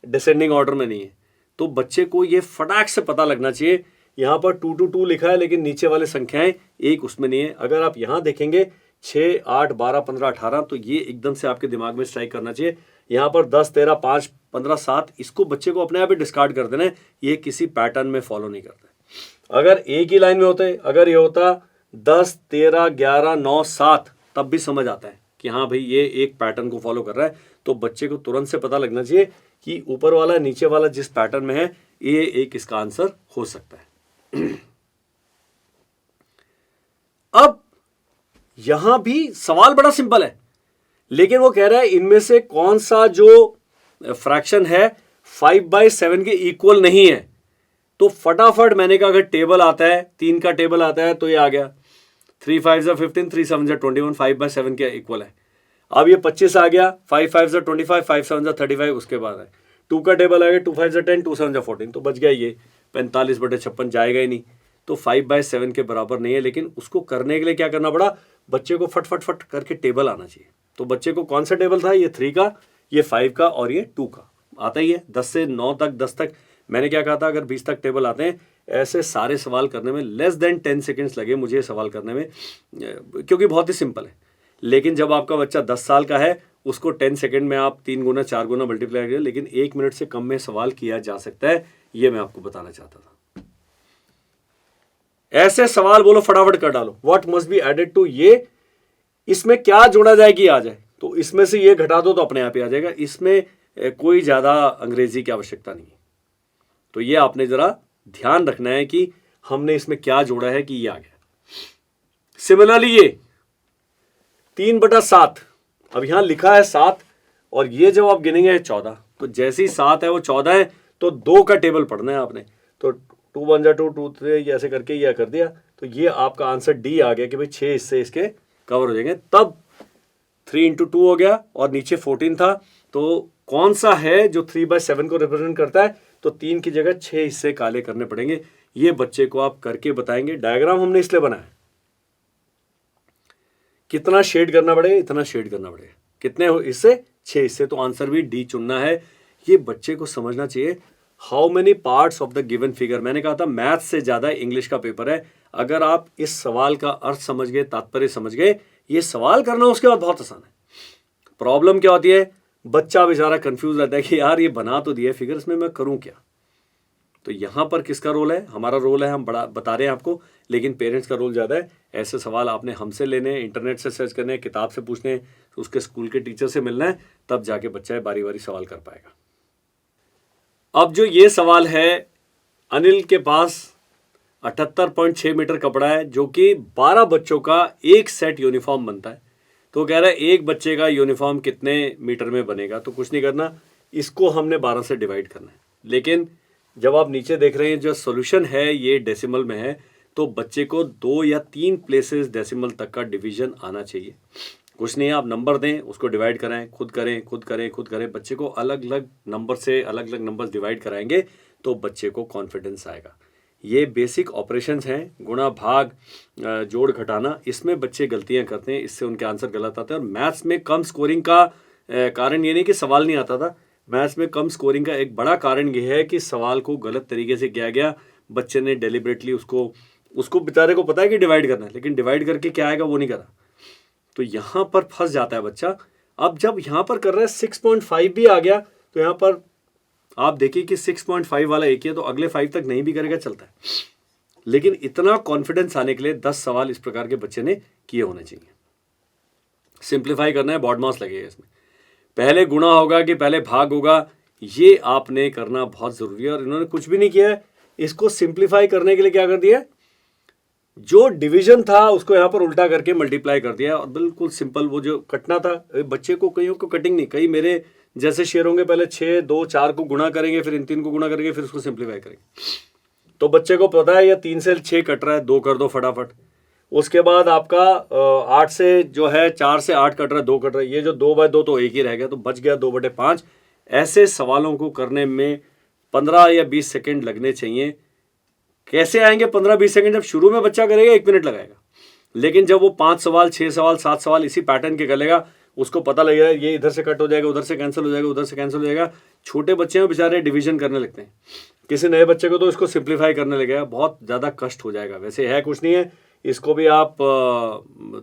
डिसेंडिंग ऑर्डर में नहीं है। तो बच्चे को ये फटाक से पता लगना चाहिए। यहाँ पर 2 2 2 लिखा है, लेकिन नीचे वाले संख्याएं एक उसमें नहीं है। अगर आप यहाँ देखेंगे 6 8 12 15 18, तो ये एकदम से आपके दिमाग में स्ट्राइक करना चाहिए। यहाँ पर 10 13 5 15 7, इसको बच्चे को अपने आप ही डिस्कार्ड कर देना है। ये किसी पैटर्न में फॉलो नहीं करता। अगर एक ही लाइन में होते, अगर ये होता 10 13 11 9 7, तब भी समझ आता है कि हाँ भाई ये एक पैटर्न को फॉलो कर रहा है। तो बच्चे को तुरंत से पता लगना चाहिए कि ऊपर वाला नीचे वाला जिस पैटर्न में है, ये एक इसका आंसर हो सकता है। यहां भी सवाल बड़ा सिंपल है, लेकिन वो कह रहा है इनमें से कौन सा जो फ्रैक्शन है 5/7 के इक्वल नहीं है। तो फटाफट मैंने कहा अगर टेबल आता है, 3 का टेबल आता है तो ये आ गया 3 5 15, 3 7 21, 5/7 के इक्वल है। अब ये 25 आ गया, 5 5 25, 5 7 35, उसके बाद है 2 का टेबल आ गया, 2 5 10, 2 7 14, तो बच गया ये 45/56, जाएगा ही नहीं, तो 5/7 के बराबर नहीं है। लेकिन उसको करने के लिए क्या करना पड़ा, बच्चे को फट फट फट करके टेबल आना चाहिए। तो बच्चे को कौन सा टेबल था, ये 3 का, ये 5 का और ये 2 का आता ही है। 10 से 9 तक, 10 तक मैंने क्या कहा था, अगर 20 तक टेबल आते हैं, ऐसे सारे सवाल करने में लेस देन 10 सेकेंड्स लगे मुझे सवाल करने में, क्योंकि बहुत ही सिंपल है। लेकिन जब आपका बच्चा 10 साल का है, उसको 10 सेकेंड में आप 3 गुना 4 गुना मल्टीप्लाई करें, लेकिन 1 मिनट से कम में सवाल किया जा सकता है, ये मैं आपको बताना चाहता था। ऐसे सवाल बोलो फटाफट कर डालो। What must be added to, ये इसमें क्या जोड़ा जाए कि आ जाए, तो इसमें से ये घटा दो तो अपने आप ही आ जाएगा। इसमें कोई ज्यादा अंग्रेजी की आवश्यकता नहीं है। तो ये आपने जरा ध्यान रखना है कि हमने इसमें क्या जोड़ा है कि ये आ गया। सिमिलरली ये 3/7, अब यहां लिखा है 7 और ये जब आप गिनेंगे 14, तो जैसे ही 7 है वो 14 है, तो 2 का टेबल पढ़ना है आपने। तो 2 1 जा 2 2 3 ऐसे करके यह कर दिया, तो ये आपका आंसर डी आ गया कि भाई 6 हिस्से इसके कवर हो जाएंगे। तब 3 × 2 हो गया और नीचे 14 था, तो कौन सा है जो 3/7 को रिप्रेजेंट करता है, तो 3 की जगह 6 हिस्से काले करने पड़ेंगे। ये बच्चे को आप करके बताएंगे। डायग्राम हमने इसलिए बनाया, कितना शेड करना पड़ेगा, इतना शेड करना पड़ेगा, कितने हिस्से, 6 हिस्से, तो आंसर भी डी चुनना है। ये बच्चे को समझना चाहिए। How many parts of the given figure, मैंने कहा था मैथ से ज्यादा इंग्लिश का पेपर है। अगर आप इस सवाल का अर्थ समझ गए, तात्पर्य समझ गए, ये सवाल करना उसके बाद बहुत आसान है। प्रॉब्लम क्या होती है, बच्चा बेचारा कंफ्यूज रहता है कि यार ये बना तो दिया फिगर, इसमें मैं करूं क्या। तो यहां पर किसका रोल है, हमारा रोल है, हम बड़ा बता रहे हैं आपको, लेकिन पेरेंट्स का रोल ज्यादा है। ऐसे सवाल आपने हमसे लेने हैं, इंटरनेट से सर्च करने हैं, किताब से पूछने हैं, उसके स्कूल के टीचर से मिलना है, तब जाके बच्चा बारी बारी सवाल कर पाएगा। अब जो ये सवाल है, अनिल के पास 78.6 मीटर कपड़ा है, जो कि 12 बच्चों का एक सेट यूनिफॉर्म बनता है। तो कह रहा है एक बच्चे का यूनिफॉर्म कितने मीटर में बनेगा। तो कुछ नहीं करना, इसको हमने 12 से डिवाइड करना है। लेकिन जब आप नीचे देख रहे हैं जो सोल्यूशन है ये डेसिमल में है, तो बच्चे को 2 या 3 प्लेसेस डेसिमल तक का डिवीजन आना चाहिए। कुछ नहीं है, आप नंबर दें, उसको डिवाइड कराएं, खुद करें खुद करें खुद करें। बच्चे को अलग अलग नंबर से अलग अलग नंबर डिवाइड कराएंगे तो बच्चे को कॉन्फिडेंस आएगा। ये बेसिक ऑपरेशंस हैं, गुणा भाग जोड़ घटाना, इसमें बच्चे गलतियां करते हैं, इससे उनके आंसर गलत आते हैं। और मैथ्स में कम स्कोरिंग का कारण ये नहीं कि सवाल नहीं आता था, मैथ्स में कम स्कोरिंग का एक बड़ा कारण ये है कि सवाल को गलत तरीके से किया गया। बच्चे ने डेलिबरेटली उसको बेचारे को पता है कि डिवाइड करना है, लेकिन डिवाइड करके क्या आएगा वो नहीं करा, तो यहाँ पर फंस जाता है बच्चा। अब जब यहाँ पर कर रहा है 6.5 भी आ गया, तो यहाँ पर आप देखिए कि 6.5 वाला एक ही है, तो अगले 5 तक नहीं भी करेगा चलता है। लेकिन इतना कॉन्फिडेंस आने के लिए 10 सवाल इस प्रकार के बच्चे ने किए होने चाहिए। सिंप्लीफाई करना है, बॉड मास लगेगा इसमें, पहले गुणा होगा कि पहले भाग होगा, ये आपने करना बहुत जरूरी है। और इन्होंने कुछ भी नहीं किया है। इसको सिंप्लीफाई करने के लिए क्या कर दिया, जो डिवीजन था उसको यहाँ पर उल्टा करके मल्टीप्लाई कर दिया, और बिल्कुल सिंपल। वो जो कटना था, बच्चे को कईयों को कटिंग नहीं, कई मेरे जैसे शेयर होंगे, पहले 6 2 4 को गुणा करेंगे, फिर इन 3 को गुणा करेंगे, फिर उसको सिंप्लीफाई करेंगे। तो बच्चे को पता है ये 3 से 6 कट रहा है, 2 कर दो फटाफट। उसके बाद आपका 8 से जो है 4 से 8 कट रहा है, 2 कट रहा है, ये जो 2/2 तो एक ही रह गया, तो बच गया 2/5। ऐसे सवालों को करने में 15 या 20 सेकेंड लगने चाहिए। कैसे आएंगे 15-20 सेकंड, जब शुरू में बच्चा करेगा 1 मिनट लगाएगा, लेकिन जब वो 5 सवाल 6 सवाल 7 सवाल इसी पैटर्न के करेगा, उसको पता लगेगा ये इधर से कट हो जाएगा, उधर से कैंसिल हो जाएगा, उधर से कैंसिल हो जाएगा। छोटे बच्चे हैं बेचारे डिवीजन करने लगते हैं, किसी नए बच्चे को तो इसको सिंप्लीफाई करने लगेगा, बहुत ज़्यादा कष्ट हो जाएगा। वैसे है कुछ नहीं है, इसको भी आप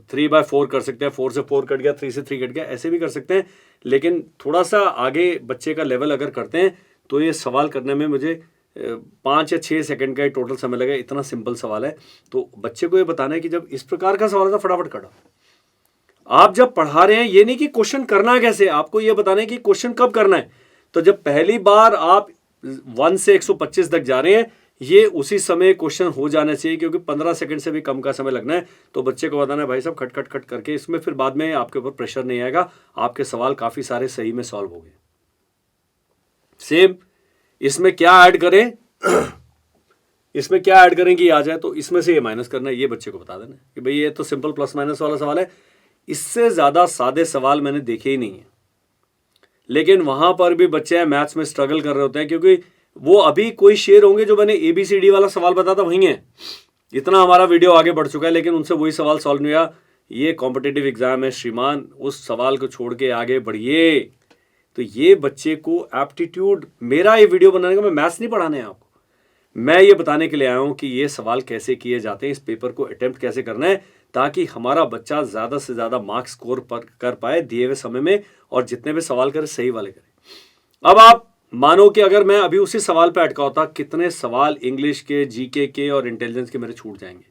3/4 कर सकते हैं, 4 से 4 कट गया, 3 से 3 कट गया, ऐसे भी कर सकते हैं। लेकिन थोड़ा सा आगे बच्चे का लेवल अगर करते हैं तो ये सवाल करने में मुझे 5 या 6 सेकंड का ही टोटल समय लगा। इतना सिंपल सवाल है। तो बच्चे को ये बताना है कि जब इस प्रकार का सवाल है तो फटाफट करो। आप जब पढ़ा रहे हैं, ये नहीं कि क्वेश्चन करना कैसे, आपको ये बताना है कि क्वेश्चन कब करना है। तो जब पहली बार आप 1 से 125 तक जा रहे हैं, ये उसी समय क्वेश्चन हो जाना चाहिए, क्योंकि 15 सेकंड से भी कम का समय लगना है। तो बच्चे को बताना है भाई साहब खट खट खट करके, इसमें फिर बाद में आपके ऊपर प्रेशर नहीं आएगा, आपके सवाल काफी सारे सही में सॉल्व हो गए। सेम इसमें क्या ऐड करें इसमें क्या ऐड करें कि आ जाए, तो इसमें से ये माइनस करना है, ये बच्चे को बता देना कि भाई ये तो सिंपल प्लस माइनस वाला सवाल है, इससे ज्यादा सादे सवाल मैंने देखे ही नहीं है। लेकिन वहां पर भी बच्चे मैथ्स में स्ट्रगल कर रहे होते हैं, क्योंकि वो अभी कोई शेर होंगे जो मैंने ABCD वाला सवाल बताता वही है, इतना हमारा वीडियो आगे बढ़ चुका है, लेकिन उनसे वही सवाल सॉल्व नहीं हुआ। ये कॉम्पिटिटिव एग्जाम है श्रीमान, उस सवाल को छोड़ के आगे बढ़िए। तो ये बच्चे को एप्टीट्यूड, मेरा ये वीडियो बनाने का, मैं मैथ्स नहीं पढ़ाने हैं आपको, मैं ये बताने के लिए आया हूं कि ये सवाल कैसे किए जाते हैं, इस पेपर को अटेम्प्ट कैसे करना है, ताकि हमारा बच्चा ज्यादा से ज्यादा मार्क्स स्कोर कर पाए दिए हुए समय में, और जितने भी सवाल करे सही वाले करे। अब आप मानो कि अगर मैं अभी उसी सवाल पे अटका होता, कितने सवाल इंग्लिश के, GK के और इंटेलिजेंस के मेरे छूट जाएंगे।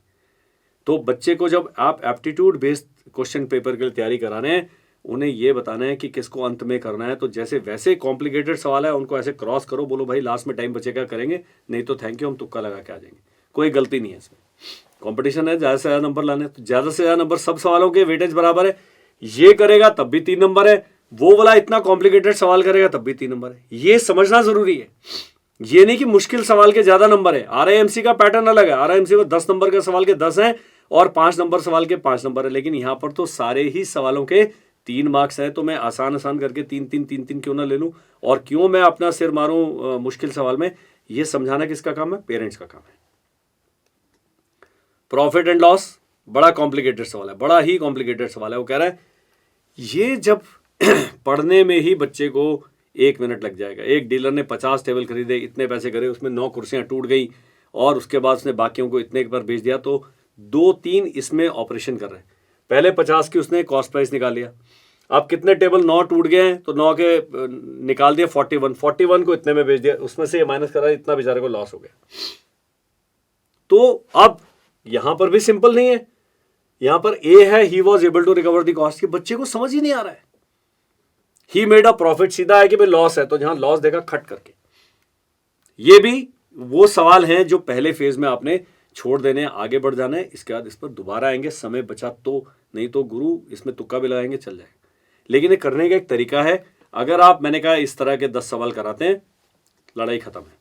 तो बच्चे को जब आप एप्टीट्यूड बेस्ड क्वेश्चन पेपर के लिए तैयारी कराने हैं, उन्हें यह बताना है कि किसको अंत में करना है। तो जैसे वैसे कॉम्प्लिकेटेड सवाल है उनको ऐसे क्रॉस करो, बोलो भाई लास्ट में टाइम बचेगा करेंगे, नहीं तो थैंक यू हम तुक्का लगा के आ जाएंगे। कोई गलती नहीं है इसमें, कंपटीशन है, ज्यादा से ज्यादा नंबर लाने, तो ज्यादा से ज्यादा नंबर सब सवालों के वेटेज बराबर है, ये करेगा तब भी 3 नंबर है, वो वाला इतना कॉम्प्लिकेटेड सवाल करेगा तब भी 3 नंबर है। ये समझना जरूरी है, ये नहीं कि मुश्किल सवाल के ज्यादा नंबर है। RIMC का पैटर्न अलग है, RIMC में 10 नंबर के सवाल के 10 हैं और 5 नंबर सवाल के 5 नंबर है, लेकिन यहां पर तो सारे ही सवालों के 3 मार्क्स हैं। तो मैं आसान करके 3-3 क्यों ना ले लूं, और क्यों मैं अपना सिर मारूं मुश्किल सवाल में। ये समझाना किसका काम है? पेरेंट्स का काम है। प्रॉफिट एंड लॉस बड़ा कॉम्प्लिकेटेड सवाल है, बड़ा ही कॉम्प्लिकेटेड सवाल है। वो कह रहा है ये जब पढ़ने में ही बच्चे को 1 मिनट लग जाएगा। एक डीलर ने 50 टेबल खरीदे, इतने पैसे करे, उसमें 9 कुर्सियां टूट गई और उसके बाद उसने बाकियों को इतने पर बेच दिया। तो 2-3 इसमें ऑपरेशन कर रहे हैं। पहले 50 की उसने कॉस्ट प्राइस निकाल लिया, अब कितने टेबल 9 टूट गए हैं तो 9 के निकाल दिया 41 को इतने में बेच दिया, उसमें से ये माइनस कर रहा है, इतना बेचारे को लॉस हो गया। तो अब यहां पर भी सिंपल नहीं है, यहां पर ए है he was able to recover the cost, के बच्चे को समझ ही नहीं आ रहा है। ही मेड अ प्रॉफिट, सीधा है कि भाई लॉस है, तो जहां लॉस देगा खट करके। ये भी वो सवाल हैं जो पहले फेज में आपने छोड़ देने, आगे बढ़ जाना है। इसके बाद इस पर दोबारा आएंगे, समय बचा तो, नहीं तो गुरु इसमें तुक्का भी लगाएंगे चल जाएगा। लेकिन ये करने का एक तरीका है। अगर आप, मैंने कहा इस तरह के 10 सवाल कराते हैं, लड़ाई खत्म है।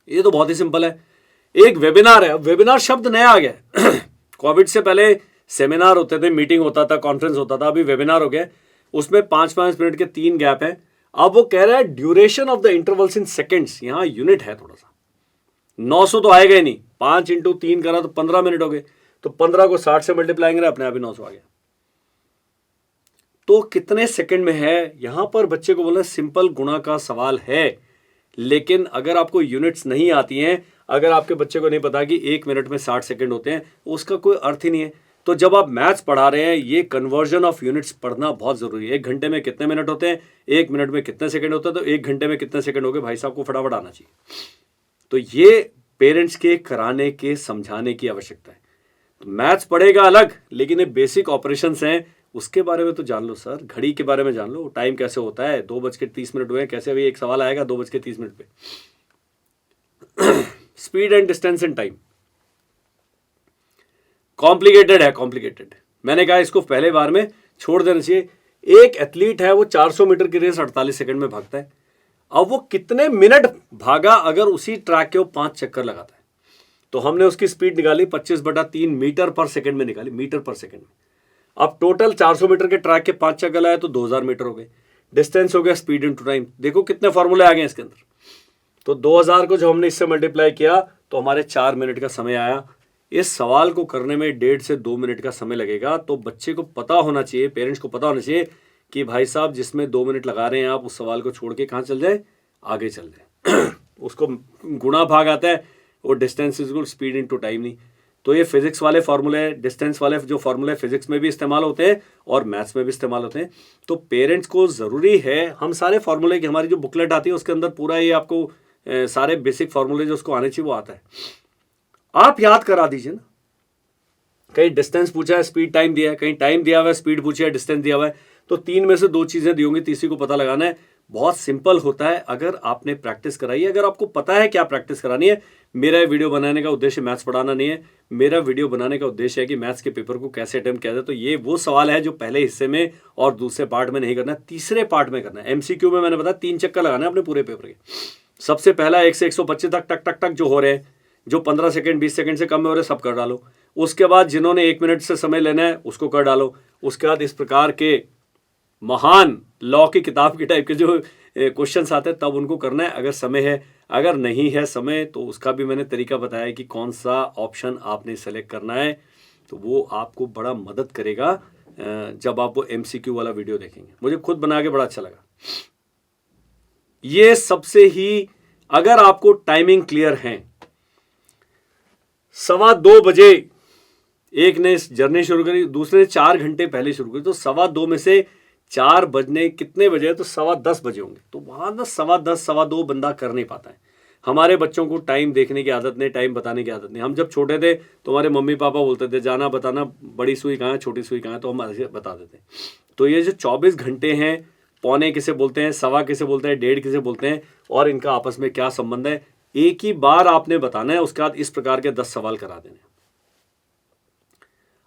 ये तो बहुत ही सिंपल है। एक वेबिनार है, वेबिनार शब्द नया आ गया कोविड से पहले सेमिनार होते थे, मीटिंग होता था, कॉन्फ्रेंस होता था, अभी वेबिनार हो गया। उसमें 5-5 मिनट के 3 गैप है। अब वो कह रहा है duration of the intervals in seconds, यहां यूनिट है थोड़ा सा। 900 तो आएगा ही नहीं, 5 × 3 करा तो 15 मिनट हो गए, तो 15 को 60 से मल्टीप्लाई करें, अपने आप ही 900 आ गया। तो कितने सेकंड में है, यहां पर बच्चे को बोलना सिंपल गुणा का सवाल है। लेकिन अगर आपको यूनिट्स नहीं आती हैं, अगर आपके बच्चे को नहीं पता कि 1 मिनट में 60 सेकंड होते हैं, उसका कोई अर्थ ही नहीं है। तो जब आप मैथ्स पढ़ा रहे हैं, ये कन्वर्जन ऑफ यूनिट्स पढ़ना बहुत जरूरी है। 1 घंटे में कितने मिनट होते हैं, 1 मिनट में कितने सेकंड होते हैं, तो 1 घंटे में कितने सेकंड हो गए, भाई साहब को फटाफट आना चाहिए। तो ये पेरेंट्स के कराने के समझाने की आवश्यकता है। तो मैथ्स पढ़ेगा अलग, लेकिन ये बेसिक ऑपरेशंस हैं, उसके बारे में तो जान लो सर। घड़ी के बारे में जान लो, टाइम कैसे होता है, 2:30 हुए, कैसे अभी एक सवाल आएगा 2:30 पे। Speed and distance and time complicated है, कॉम्प्लिकेटेड। मैंने कहा इसको पहले बार में छोड़ देना चाहिए। एक एथलीट है, वो 400 मीटर की रेस 48 सेकंड में भागता है। अब वो कितने मिनट भागा, अगर उसी ट्रैक के वो 5 चक्कर लगाता है, तो हमने उसकी स्पीड निकाली 25/3 मीटर पर सेकंड में निकाली, मीटर पर सेकंड में। अब टोटल 400 मीटर के ट्रैक के 5 चक्कर लगाए तो 2000 मीटर हो गए। डिस्टेंस हो गया स्पीड इनटू टाइम। देखो कितने फॉर्मूले आ गए इसके अंदर। तो 2000 को जब हमने इससे मल्टीप्लाई किया तो हमारे 4 मिनट का समय आया। इस सवाल को करने में 1.5 से 2 मिनट का समय लगेगा। तो बच्चे को पता होना चाहिए, पेरेंट्स को पता होना चाहिए कि भाई साहब जिसमें 2 मिनट लगा रहे हैं आप, उस सवाल को छोड़ के कहाँ चल जाए, आगे चल जाए। उसको गुणा भाग आता है, वो distance equal speed into time नहीं। तो ये फिजिक्स वाले फॉर्मूले, डिस्टेंस वाले जो फॉर्मूले फिजिक्स में भी इस्तेमाल होते हैं और मैथ्स में भी इस्तेमाल होते हैं। तो पेरेंट्स को ज़रूरी है, हम सारे फॉर्मूले की, हमारी जो बुकलेट आती है उसके अंदर पूरा ये आपको सारे बेसिक फॉर्मूले जो उसको आने चाहिए वो आता है। आप याद करा दीजिए ना। कहीं डिस्टेंस पूछा है, स्पीड टाइम दिया है, कहीं टाइम दिया हुआ है, स्पीड पूछा है, डिस्टेंस दिया हुआ है। तो 3 में से 2 चीज़ें दी होंगी, तीसरी को पता लगाना है। बहुत सिंपल होता है अगर आपने प्रैक्टिस कराई है, अगर आपको पता है क्या प्रैक्टिस करानी है। मेरा वीडियो बनाने का उद्देश्य मैथ्स पढ़ाना नहीं है, मेरा वीडियो बनाने का उद्देश्य है कि मैथ्स के पेपर को कैसे अटेम्प्ट किया जाए। तो ये वो सवाल है जो पहले हिस्से में और दूसरे पार्ट में नहीं करना, तीसरे पार्ट में करना है। एमसीक्यू में मैंने बताया 3 चक्कर लगाना है अपने पूरे पेपर के। सबसे पहला 1 से 125 तक टक टक टक जो हो रहे हैं, जो 15 सेकंड 20 सेकंड से कम में हो रहे हैं, सब कर डालो। उसके बाद जिन्होंने 1 मिनट से समय लेना है उसको कर डालो। उसके बाद इस प्रकार के महान लॉ की किताब के टाइप के जो क्वेश्चंस आते हैं तब उनको करना है अगर समय है। अगर नहीं है समय तो उसका भी मैंने तरीका बताया कि कौन सा ऑप्शन आपने सेलेक्ट करना है, तो वो आपको बड़ा मदद करेगा जब आप वो एमसीक्यू वाला वीडियो देखेंगे। मुझे खुद बना के बड़ा अच्छा लगा। ये सबसे ही, अगर आपको टाइमिंग क्लियर है, 2:15 बजे एक ने जर्नी शुरू करी, दूसरे ने 4 घंटे पहले शुरू करी, तो 2:15 में से 4 बजने कितने बजे, तो 10:15 बजे होंगे। तो वहां ना 10:15 2:15 बंदा कर नहीं पाता है। हमारे बच्चों को टाइम देखने की आदत नहीं, टाइम बताने की आदत नहीं। हम जब छोटे थे तो हमारे मम्मी पापा बोलते थे जाना बताना, बड़ी सुई कहाँ है छोटी सुई कहाँ है, तो हम ऐसे बता देते। तो ये जो 24 घंटे हैं, पौने किसे बोलते हैं, सवा किसे बोलते हैं, 1:30 किसे बोलते हैं, और इनका आपस में क्या संबंध है, एक ही बार आपने बताना है। उसके बाद इस प्रकार के 10 सवाल करा देने।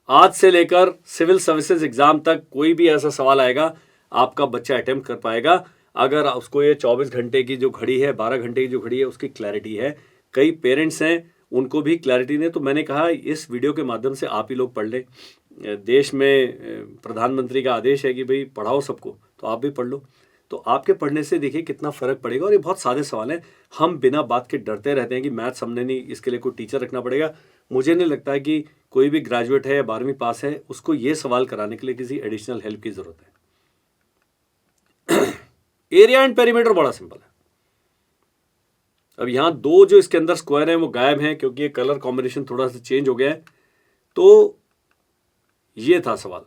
आज से लेकर सिविल सर्विसेज एग्जाम तक कोई भी ऐसा सवाल आएगा आपका बच्चा अटेम्प्ट कर पाएगा अगर उसको ये 24 घंटे की जो घड़ी है, 12 घंटे की जो घड़ी है, उसकी क्लैरिटी है। कई पेरेंट्स हैं उनको भी क्लैरिटी नहीं। तो मैंने कहा इस वीडियो के माध्यम से आप ही लोग पढ़ लें। देश में प्रधानमंत्री का आदेश है कि भाई पढ़ाओ सबको, तो आप भी पढ़ लो। तो आपके पढ़ने से देखिए कितना फ़र्क पड़ेगा। और ये बहुत सादे सवाल हैं। हम बिना बात के डरते रहते हैं कि मैथ्स हमने नहीं, इसके लिए कोई टीचर रखना पड़ेगा। मुझे नहीं लगता है कि कोई भी ग्रेजुएट है या 12वीं पास है उसको ये सवाल कराने के लिए किसी एडिशनल हेल्प की ज़रूरत है। एरिया एंड पेरीमीटर बड़ा सिंपल है। अब यहां 2 जो इसके अंदर स्क्वायर हैं वो गायब हैं क्योंकि ये कलर कॉम्बिनेशन थोड़ा सा चेंज हो गया है। तो ये था सवाल,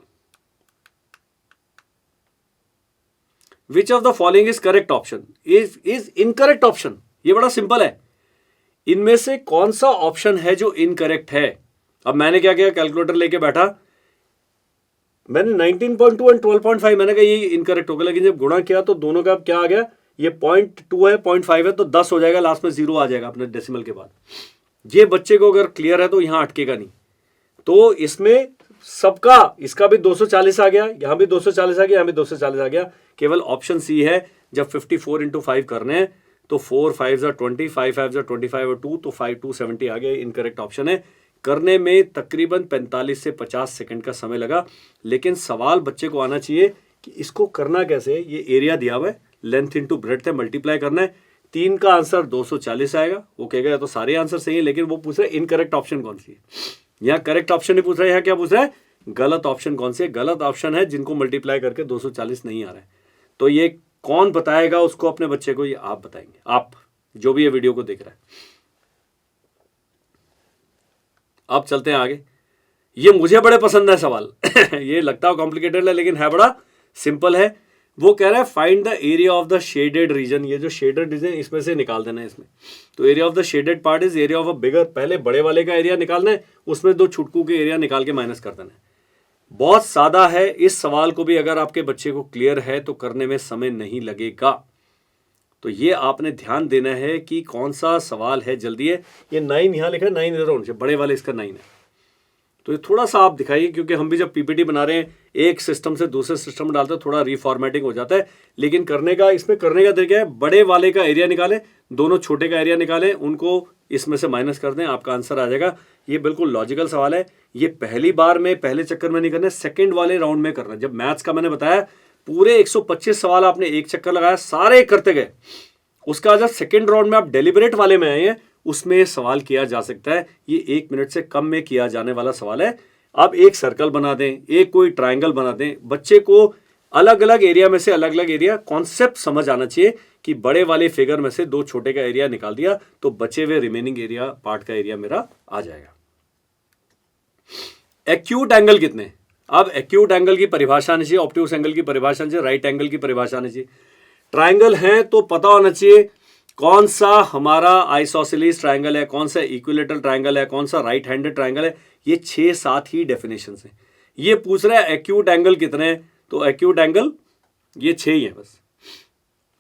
विच of the following is correct option, is incorrect option. ये बड़ा सिंपल है, इनमें से कौन सा ऑप्शन है जो इनकरेक्ट है। अब मैंने क्या किया, कैलकुलेटर लेके बैठा, मैंने 19.2 और 12.5 मैंने कहा ये इनकरेक्ट होगा। लेकिन जब गुणा किया तो दोनों का क्या आ गया, ये 0.2 है 0.5 है, तो 10 हो जाएगा, लास्ट में 0 आ जाएगा अपने डेसिमल के बाद। ये बच्चे को अगर क्लियर है तो यहां अटकेगा नहीं। तो इसमें सबका, इसका भी 240 आ गया, यहां भी 240 आ गया, यहां भी 240 आ गया। केवल ऑप्शन सी है, जब 54 × 5 करने हैं तो 4 5 20, 5 5 25 और 2, तो 5 270 आ गया। इनकरेक्ट ऑप्शन है। करने में तकरीबन 45 से 50 सेकंड का समय लगा। लेकिन सवाल बच्चे को आना चाहिए कि इसको करना कैसे है। ये एरिया दिया हुआ है, लेंथ इंटू ब्रेड्थ है, मल्टीप्लाई करना है। 3 का आंसर 240 आएगा। वो कहेगा तो सारे आंसर सही है, लेकिन वो पूछ रहा है इनकरेक्ट ऑप्शन कौन सी है। यहाँ करेक्ट ऑप्शन नहीं पूछ रहा है, यहाँ क्या पूछ रहा है, गलत ऑप्शन कौन सी है। गलत ऑप्शन है जिनको मल्टीप्लाई करके 240 नहीं आ रहा है। तो ये कौन बताएगा उसको, अपने बच्चे को, ये आप बताएंगे, आप जो भी ये वीडियो को देख रहा है। अब चलते हैं आगे। ये मुझे बड़े पसंद है सवाल ये लगता है कॉम्प्लिकेटेड है लेकिन है बड़ा सिंपल है। वो कह रहा है find the area of the shaded region. ये जो शेडेड रीजन इसमें से निकाल देना है इसमें। तो area of the shaded part is area of a bigger, पहले बड़े वाले का एरिया निकालना है, उसमें 2 छुटकू के एरिया निकाल के माइनस कर देना है। बहुत सादा है। इस सवाल को भी अगर आपके बच्चे को क्लियर है तो करने में समय नहीं लगेगा। तो ये आपने ध्यान देना है कि कौन सा सवाल है। जल्दी है, ये 9 यहाँ लिखा है, 9 इधर होना चाहिए, बड़े वाले इसका 9 है। तो ये थोड़ा सा आप दिखाइए, क्योंकि हम भी जब पीपीटी बना रहे हैं एक सिस्टम से दूसरे सिस्टम में डालते हैं, थोड़ा रीफॉर्मेटिंग हो जाता है। लेकिन करने का तरीका है, बड़े वाले का एरिया निकालें, दोनों छोटे का एरिया निकालें, उनको इसमें से माइनस कर दें, आपका आंसर आ जाएगा। ये बिल्कुल लॉजिकल सवाल है। ये पहली बार में, पहले चक्कर में नहीं करना, सेकेंड वाले राउंड में करना। जब मैथ्स का मैंने बताया पूरे 125 सवाल आपने एक चक्कर लगाया, सारे करते गए। उसका जब सेकेंड राउंड में आप डेलिबरेट वाले में आए हैं, उसमें सवाल किया जा सकता है। ये 1 मिनट से कम में किया जाने वाला सवाल है। आप एक सर्कल बना दें, एक कोई ट्राइंगल बना दें, बच्चे को अलग अलग एरिया में से अलग अलग एरिया कॉन्सेप्ट समझ आना चाहिए कि बड़े वाले फिगर में से 2 छोटे का एरिया निकाल दिया तो बचे हुए रिमेनिंग एरिया, पार्ट का एरिया मेरा आ जाएगा। एक्यूट एंगल कितने, अब एक्यूट एंगल की परिभाषा आनी चाहिए, ऑब्ट्यूस एंगल की परिभाषा आनी चाहिए, राइट एंगल की परिभाषा आनी चाहिए। ट्राइंगल है तो पता होना चाहिए कौन सा हमारा आइसोसेलेस ट्राइंगल है, कौन सा इक्विलेटरल ट्राइंगल है, कौन सा राइट हैंडेड ट्राइंगल है। ये 6-7 ही डेफिनेशन है। ये पूछ रहा है एक्यूट एंगल कितने हैं, तो एक्यूट एंगल ये 6 ही है बस।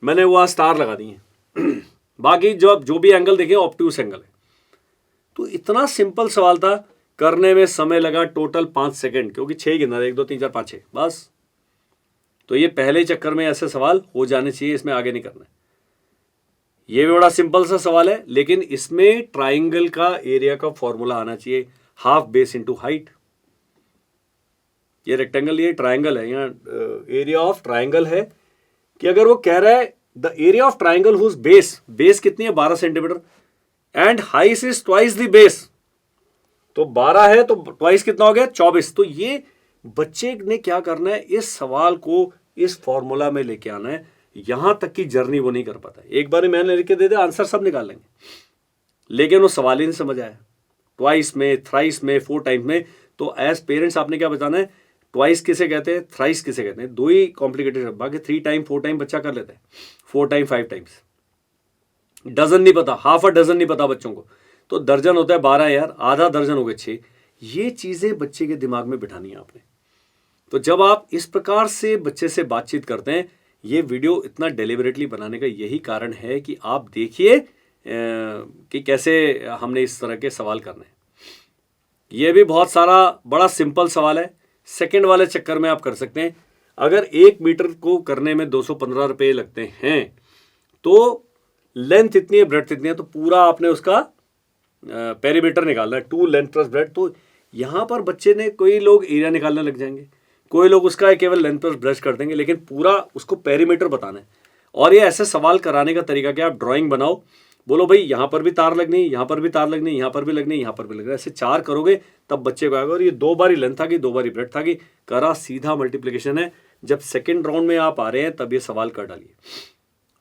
मैंने वहाँ स्टार लगा दिए बाकी जो भी एंगल देखे ऑब्ट्यूस एंगल है। तो इतना सिंपल सवाल था, करने में समय लगा टोटल 5 सेकंड, क्योंकि 6 गिनना, 1 2 3 4 5 6 बस। तो ये पहले चक्कर में ऐसे सवाल हो जाने चाहिए, इसमें आगे नहीं करना है। ये भी बड़ा सिंपल सा सवाल है, लेकिन इसमें ट्राइंगल का एरिया का फॉर्मूला आना चाहिए, हाफ बेस इंटू हाइट। ये रेक्टेंगल, ये ट्राइंगल है, यहाँ एरिया ऑफ ट्राइंगल है कि अगर वो कह रहा है the area of triangle whose base कितनी है 12 centimetre and height is twice the base, तो 12 है तो ट्वाइस कितना हो गया 24। तो ये बच्चे ने क्या करना है, इस सवाल को इस फॉर्मूला में लेके आना है। यहां तक की जर्नी वो नहीं कर पाता। एक बार मैंने लिख के दे दिया, आंसर सब निकाल लेंगे, लेकिन वो सवाल ही नहीं समझ आया। ट्वाइस में, थ्राइस में, 4 टाइम्स में, तो एज पेरेंट्स आपने क्या बताना है, ट्वाइस किसे कहते हैं, थ्राइस किसे कहते हैं, 2 ही कॉम्प्लिकेटेड है, बाकी 3 टाइम 4 टाइम बच्चा कर लेता है, 4 टाइम 5 टाइम्स। डजन नहीं पता, हाफ अ डजन नहीं पता बच्चों को, तो दर्जन होता है 12 यार, आधा दर्जन हो गए 6। ये चीजें बच्चे के दिमाग में बिठानी है आपने। तो जब आप इस प्रकार से बच्चे से बातचीत करते हैं, ये वीडियो इतना डेलिबरेटली बनाने का यही कारण है कि आप देखिए कि कैसे हमने इस तरह के सवाल करने हैं। ये भी बहुत सारा बड़ा सिंपल सवाल है, सेकंड वाले चक्कर में आप कर सकते हैं। अगर 1 मीटर को करने में 215 रुपये लगते हैं, तो लेंथ इतनी है, ब्रेड्थ इतनी है, तो पूरा आपने उसका पेरीमीटर निकालना है, 2 लेंथ प्लस ब्रेड्थ। तो यहाँ पर बच्चे ने, कोई लोग एरिया निकालने लग जाएंगे, कोई लोग उसका केवल लेंथ प्लस ब्रेड्थ कर देंगे, लेकिन पूरा उसको पेरीमीटर बताना है। और ये ऐसे सवाल कराने का तरीका क्या, आप ड्राइंग बनाओ, बोलो भाई यहाँ पर भी तार लगनी, यहाँ पर भी तार लगनी, यहाँ पर भी लगनी, यहाँ पर भी लगनी, ऐसे 4 करोगे तब बच्चे को आएगा। और ये 2 बारी लेंथ आ गई, 2 बारी ब्रेड्थ आ गई, करा, सीधा मल्टीप्लिकेशन है। जब सेकेंड राउंड में आप आ रहे हैं तब ये सवाल कर डालिए।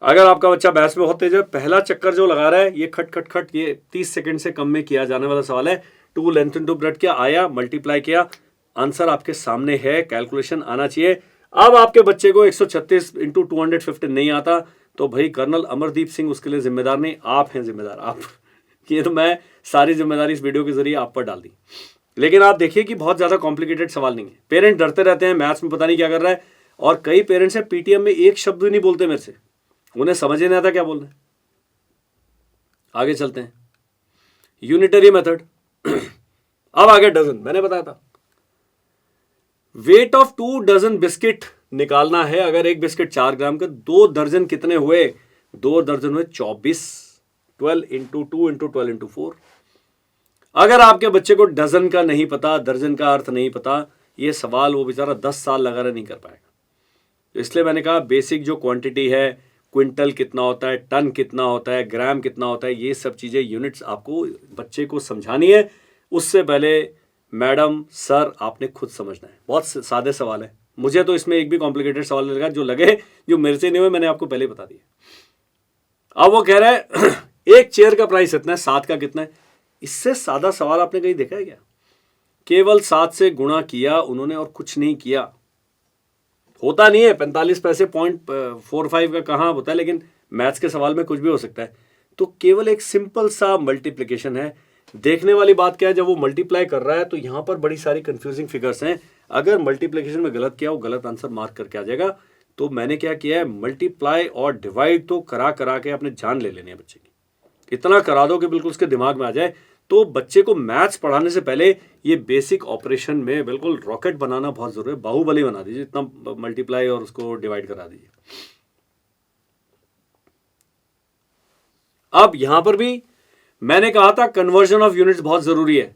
अगर आपका बच्चा बहस में बहुत तेज है, पहला चक्कर जो लगा रहा है, ये खट खट खट, ये 30 सेकंड से कम में किया जाने वाला सवाल है। 2 लेंथ इंटू ब्रेड्थ क्या आया, मल्टीप्लाई किया, आंसर आपके सामने है, कैलकुलेशन आना चाहिए। अब आपके बच्चे को 136 इंटू 250 नहीं आता, तो भाई कर्नल अमरदीप सिंह उसके लिए जिम्मेदार नहीं, आप हैं जिम्मेदार। आप ये तो मैं सारी जिम्मेदारी इस वीडियो के जरिए आप पर डाल दी। लेकिन आप देखिए कि बहुत ज्यादा कॉम्प्लिकेटेड सवाल नहीं है। पेरेंट डरते रहते हैं, मैथ्स में पता नहीं क्या कर रहा है, और कई पेरेंट्स हैं पीटीएम में एक शब्द भी नहीं बोलते मेरे से, उन्हें समझ ही नहीं आता क्या बोलना है। आगे चलते हैं, यूनिटरी मेथड। अब आगे डजन, मैंने बताया था वेट ऑफ 2 डजन बिस्किट निकालना है। अगर एक बिस्किट 4 ग्राम का, 2 दर्जन कितने हुए, 2 दर्जन हुए 24, 12 इंटू 2 इंटू 12 इंटू 4। अगर आपके बच्चे को डजन का नहीं पता, दर्जन का अर्थ नहीं पता, ये सवाल वो बेचारा 10 साल लगा रहा नहीं कर पाएगा। तो इसलिए मैंने कहा बेसिक जो क्वांटिटी है, क्विंटल कितना होता है, टन कितना होता है, ग्राम कितना होता है, ये सब चीज़ें यूनिट्स आपको बच्चे को समझानी है। उससे पहले मैडम सर आपने खुद समझना है। बहुत सादे सवाल है, मुझे तो इसमें एक भी कॉम्प्लिकेटेड सवाल नहीं लगा, जो लगे जो मेरे से नहीं हुए मैंने आपको पहले बता दिया। अब वो कह रहा है एक चेयर का प्राइस इतना है, 7 का कितना है। इससे सादा सवाल आपने कहीं देखा है क्या? केवल 7 से गुणा किया उन्होंने और कुछ नहीं किया। होता नहीं है 45 पैसे 0.45 का कहाँ होता है, लेकिन मैथ्स के सवाल में कुछ भी हो सकता है। तो केवल एक सिंपल सा मल्टीप्लिकेशन है। देखने वाली बात क्या है, जब वो मल्टीप्लाई कर रहा है तो यहाँ पर बड़ी सारी कंफ्यूजिंग फिगर्स हैं। अगर मल्टीप्लिकेशन में गलत किया, वो गलत आंसर मार्क करके आ जाएगा। तो मैंने क्या किया है, मल्टीप्लाई और डिवाइड तो करा करा के अपने जान ले लेनी है बच्चे की। इतना करा दो कि बिल्कुल उसके दिमाग में आ जाए। तो बच्चे को मैथ्स पढ़ाने से पहले ये बेसिक ऑपरेशन में बिल्कुल रॉकेट बनाना बहुत जरूरी है। बाहुबली बना दीजिए, इतना मल्टीप्लाई और उसको डिवाइड करा दीजिए। अब यहां पर भी मैंने कहा था कन्वर्जन ऑफ यूनिट्स बहुत जरूरी है।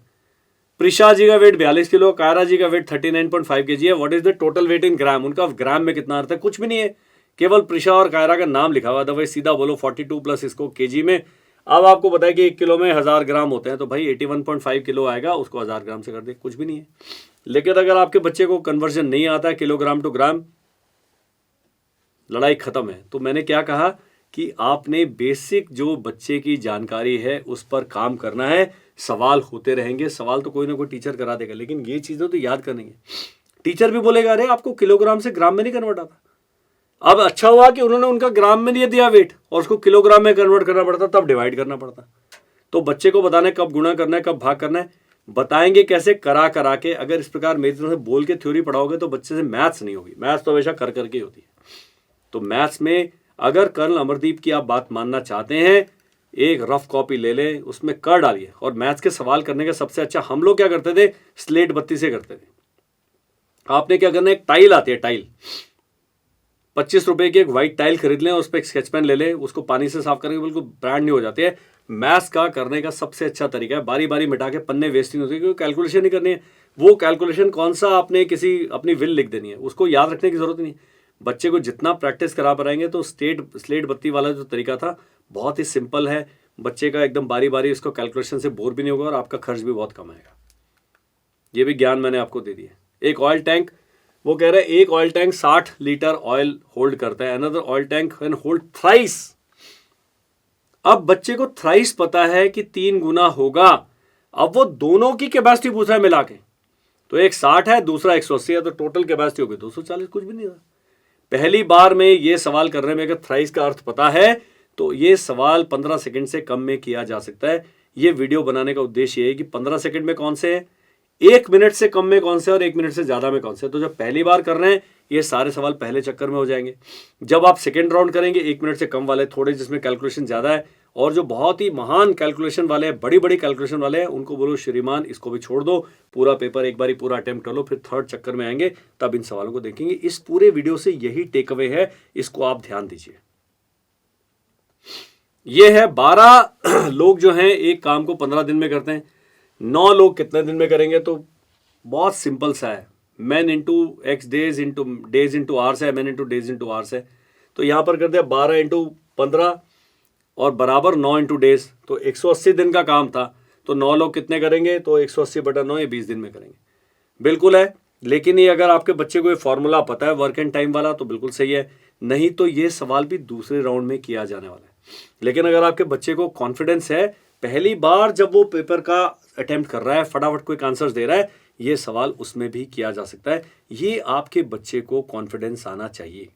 प्रिशा जी का वेट 42 किलो, कायरा जी का वेट 39.5 kg है। What is the total weight in gram? उनका ग्राम में कितना अर्थ है? कुछ भी नहीं है, केवल प्रिशा और कायरा का नाम लिखा हुआ था। भाई सीधा बोलो 42 प्लस इसको केजी में। अब आपको पता है कि 1 किलो में 1000 ग्राम होते हैं, तो भाई 81.5 किलो आएगा, उसको 1000 ग्राम से कर दे, कुछ भी नहीं है। लेकिन अगर आपके बच्चे को कन्वर्जन नहीं आता है किलोग्राम टू ग्राम, लड़ाई खत्म है। तो मैंने क्या कहा कि आपने बेसिक जो बच्चे की जानकारी है उस पर काम करना है। सवाल होते रहेंगे, सवाल तो कोई ना कोई टीचर करा देगा, लेकिन ये चीजें तो याद करनी है। टीचर भी बोलेगा अरे आपको किलोग्राम से ग्राम में नहीं कन्वर्ट आता। अब अच्छा हुआ कि उन्होंने उनका ग्राम में नहीं दिया वेट और उसको किलोग्राम में कन्वर्ट करना पड़ता, तब डिवाइड करना पड़ता। तो बच्चे को बताना है कब गुणा करना है, कब भाग करना है, बताएंगे कैसे, करा करा के। अगर इस प्रकार मेरी तरफ से बोल के थ्योरी पढ़ाओगे तो बच्चे से मैथ्स नहीं होगी। मैथ्स तो हमेशा कर करके होती है। तो मैथ्स में अगर कर्नल अमरदीप की आप बात मानना चाहते हैं, एक रफ कॉपी ले लें, उसमें कर डालिए। और मैथ्स के सवाल करने का सबसे अच्छा हम लोग क्या करते थे, स्लेट बत्ती से करते थे। आपने क्या करना है, एक टाइल आती है, टाइल 25 रुपए की एक व्हाइट टाइल खरीद लें, उस पर एक स्केच पेन ले लें, उसको पानी से साफ करके बिल्कुल ब्रांड न्यू हो जाती है। मैथ्स का करने का सबसे अच्छा तरीका है, बारी बारी मिटा के पन्ने वेस्ट नहीं होते, क्योंकि कैलकुलेशन नहीं करनी है। वो कैलकुलेशन कौन सा आपने किसी अपनी विल लिख देनी है, उसको याद रखने की जरूरत नहीं। बच्चे को जितना प्रैक्टिस करा पाएंगे, तो स्लेट बत्ती वाला जो तरीका था बहुत ही सिंपल है, बच्चे का एकदम बारी बारी उसको कैलकुलेशन से बोर भी नहीं होगा और आपका खर्च भी बहुत कम आएगा। ये भी ज्ञान मैंने आपको दे दिया। एक ऑयल टैंक, वो कह रहे हैं एक oil tank 60 litre oil hold करता है, another oil tank can hold thrice. अब बच्चे को थ्राइस पता है कि 3 गुना होगा, अब वो दोनों की कैपेसिटी पूछ रहा है मिला के, तो एक 60 है, दूसरा 180 है, तो टोटल कैपेसिटी होगी 240, कुछ भी नहीं था। पहली बार में ये सवाल करने में अगर थ्राइस का अर्थ पता है, तो ये सवाल 15 सेकंड से कम में किया जा सकता है। ये वीडियो बनाने का उद्देश्य ये है कि 15 सेकंड में कौन से हैं, 1 मिनट से कम में कौन से और 1 मिनट से ज्यादा में कौन से। तो जब पहली बार कर रहे हैं, ये सारे सवाल पहले चक्कर में हो जाएंगे। जब आप सेकंड राउंड करेंगे, 1 मिनट से कम वाले थोड़े, जिसमें कैलकुलेशन ज्यादा है, और जो बहुत ही महान कैलकुलेशन वाले हैं, बड़ी बड़ी कैलकुलेशन वाले हैं, उनको बोलो श्रीमान इसको भी छोड़ दो, पूरा पेपर एक बारी पूरा अटेम्प्ट कर लो, फिर थर्ड चक्कर में आएंगे तब इन सवालों को देखेंगे। इस पूरे वीडियो से यही टेक अवे है, इसको आप ध्यान दीजिए। ये है 12 लोग जो हैं एक काम को 15 दिन में करते हैं, 9 लोग कितने दिन में करेंगे, तो बहुत सिंपल सा है, man into x days into hours है, man into days into hours है। तो यहां पर कर दिया 12 इंटू 15 और बराबर 9 इंटू डेज, तो 180 दिन का काम था, तो 9 लोग कितने करेंगे, तो 180/9 ये 20 दिन में करेंगे। बिल्कुल है, लेकिन ये अगर आपके बच्चे को ये फॉर्मूला पता है वर्क एंड टाइम वाला, तो बिल्कुल सही है, नहीं तो ये सवाल भी दूसरे राउंड में किया जाने वाला है। लेकिन अगर आपके बच्चे को कॉन्फिडेंस है, पहली बार जब वो पेपर का अटेम्प्ट कर रहा है, फटाफट कोई आंसर्स दे रहा है, ये सवाल उसमें भी किया जा सकता है। ये आपके बच्चे को कॉन्फिडेंस आना चाहिए।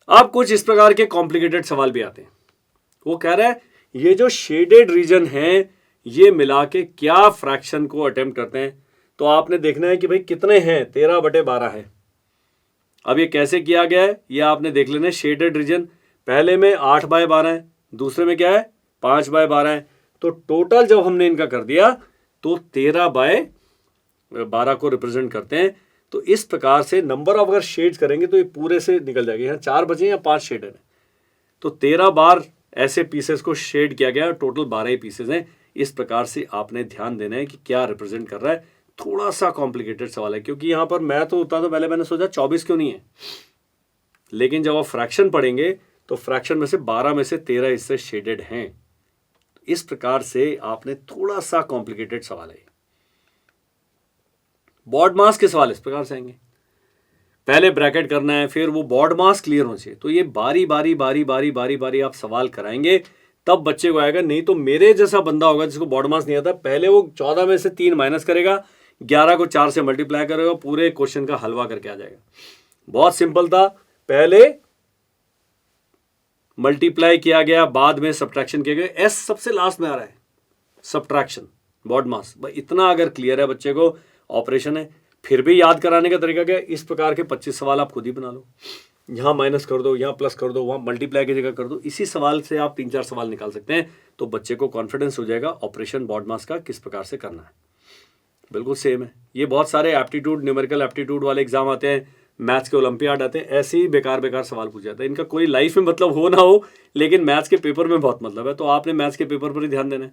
अब कुछ इस प्रकार के कॉम्प्लिकेटेड सवाल भी आते हैं। वो कह रहा है ये जो शेडेड रीजन है, ये मिला के क्या फ्रैक्शन को अटेम्प्ट करते हैं, तो आपने देखना है कि भाई कितने हैं, 13/12 है। अब ये कैसे किया गया है, ये आपने देख लेना है। शेडेड रीजन पहले में 8/12 है, दूसरे में क्या है 5/12 है, तो टोटल जब हमने इनका कर दिया तो 13/12 को रिप्रेजेंट करते हैं। तो इस प्रकार से नंबर ऑफ अगर शेड्स करेंगे तो ये पूरे से निकल जाएगा। यहाँ 4 बचे या 5 शेड है, तो 13 बार ऐसे पीसेस को शेड किया गया, टोटल 12 ही पीसेस हैं। इस प्रकार से आपने ध्यान देना है कि क्या रिप्रेजेंट कर रहा है। थोड़ा सा कॉम्प्लिकेटेड सवाल है, क्योंकि यहाँ पर मैं तो होता तो पहले मैंने सोचा 24 क्यों नहीं है, लेकिन जब आप फ्रैक्शन पढ़ेंगे तो फ्रैक्शन में से 12 में से 13 इससे शेडेड हैं। इस प्रकार से आपने थोड़ा सा कॉम्प्लिकेटेड सवाल है। बॉड मास के सवाल इस प्रकार से आएंगे, पहले ब्रैकेट करना है, फिर वो बॉड मास क्लियर होना चाहिए। तो ये बारी बारी बारी बारी बारी बारी आप सवाल कराएंगे तब बच्चे को आएगा। नहीं तो मेरे जैसा बंदा होगा जिसको बॉड मास नहीं आता, पहले वो 14 में से 3 माइनस करेगा, 11 को 4 से मल्टीप्लाई करेगा, पूरे क्वेश्चन का हलवा करके आ जाएगा। बहुत सिंपल था, पहले मल्टीप्लाई किया गया, बाद में सब्ट्रैक्शन किया गया। एस सबसे लास्ट में आ रहा है, सब्ट्रैक्शन बॉड मास। इतना अगर क्लियर है बच्चे को, ऑपरेशन है। फिर भी याद कराने का तरीका क्या है, इस प्रकार के 25 सवाल आप खुद ही बना लो, यहाँ माइनस कर दो, यहाँ प्लस कर दो, वहाँ मल्टीप्लाई की जगह कर दो। इसी सवाल से आप 3-4 सवाल निकाल सकते हैं, तो बच्चे को कॉन्फिडेंस हो जाएगा ऑपरेशन बॉड मास का किस प्रकार से करना है। बिल्कुल सेम है। ये बहुत सारे एप्टीट्यूड, न्यूमेरिकल एप्टीट्यूड वाले एग्जाम आते हैं, मैथ्स के ओलंपियाड आते हैं, ऐसे ही बेकार बेकार सवाल पूछे जाते हैं। इनका कोई लाइफ में मतलब हो ना हो, लेकिन मैथ्स के पेपर में बहुत मतलब है, तो आपने मैथ्स के पेपर पर ही ध्यान देना है।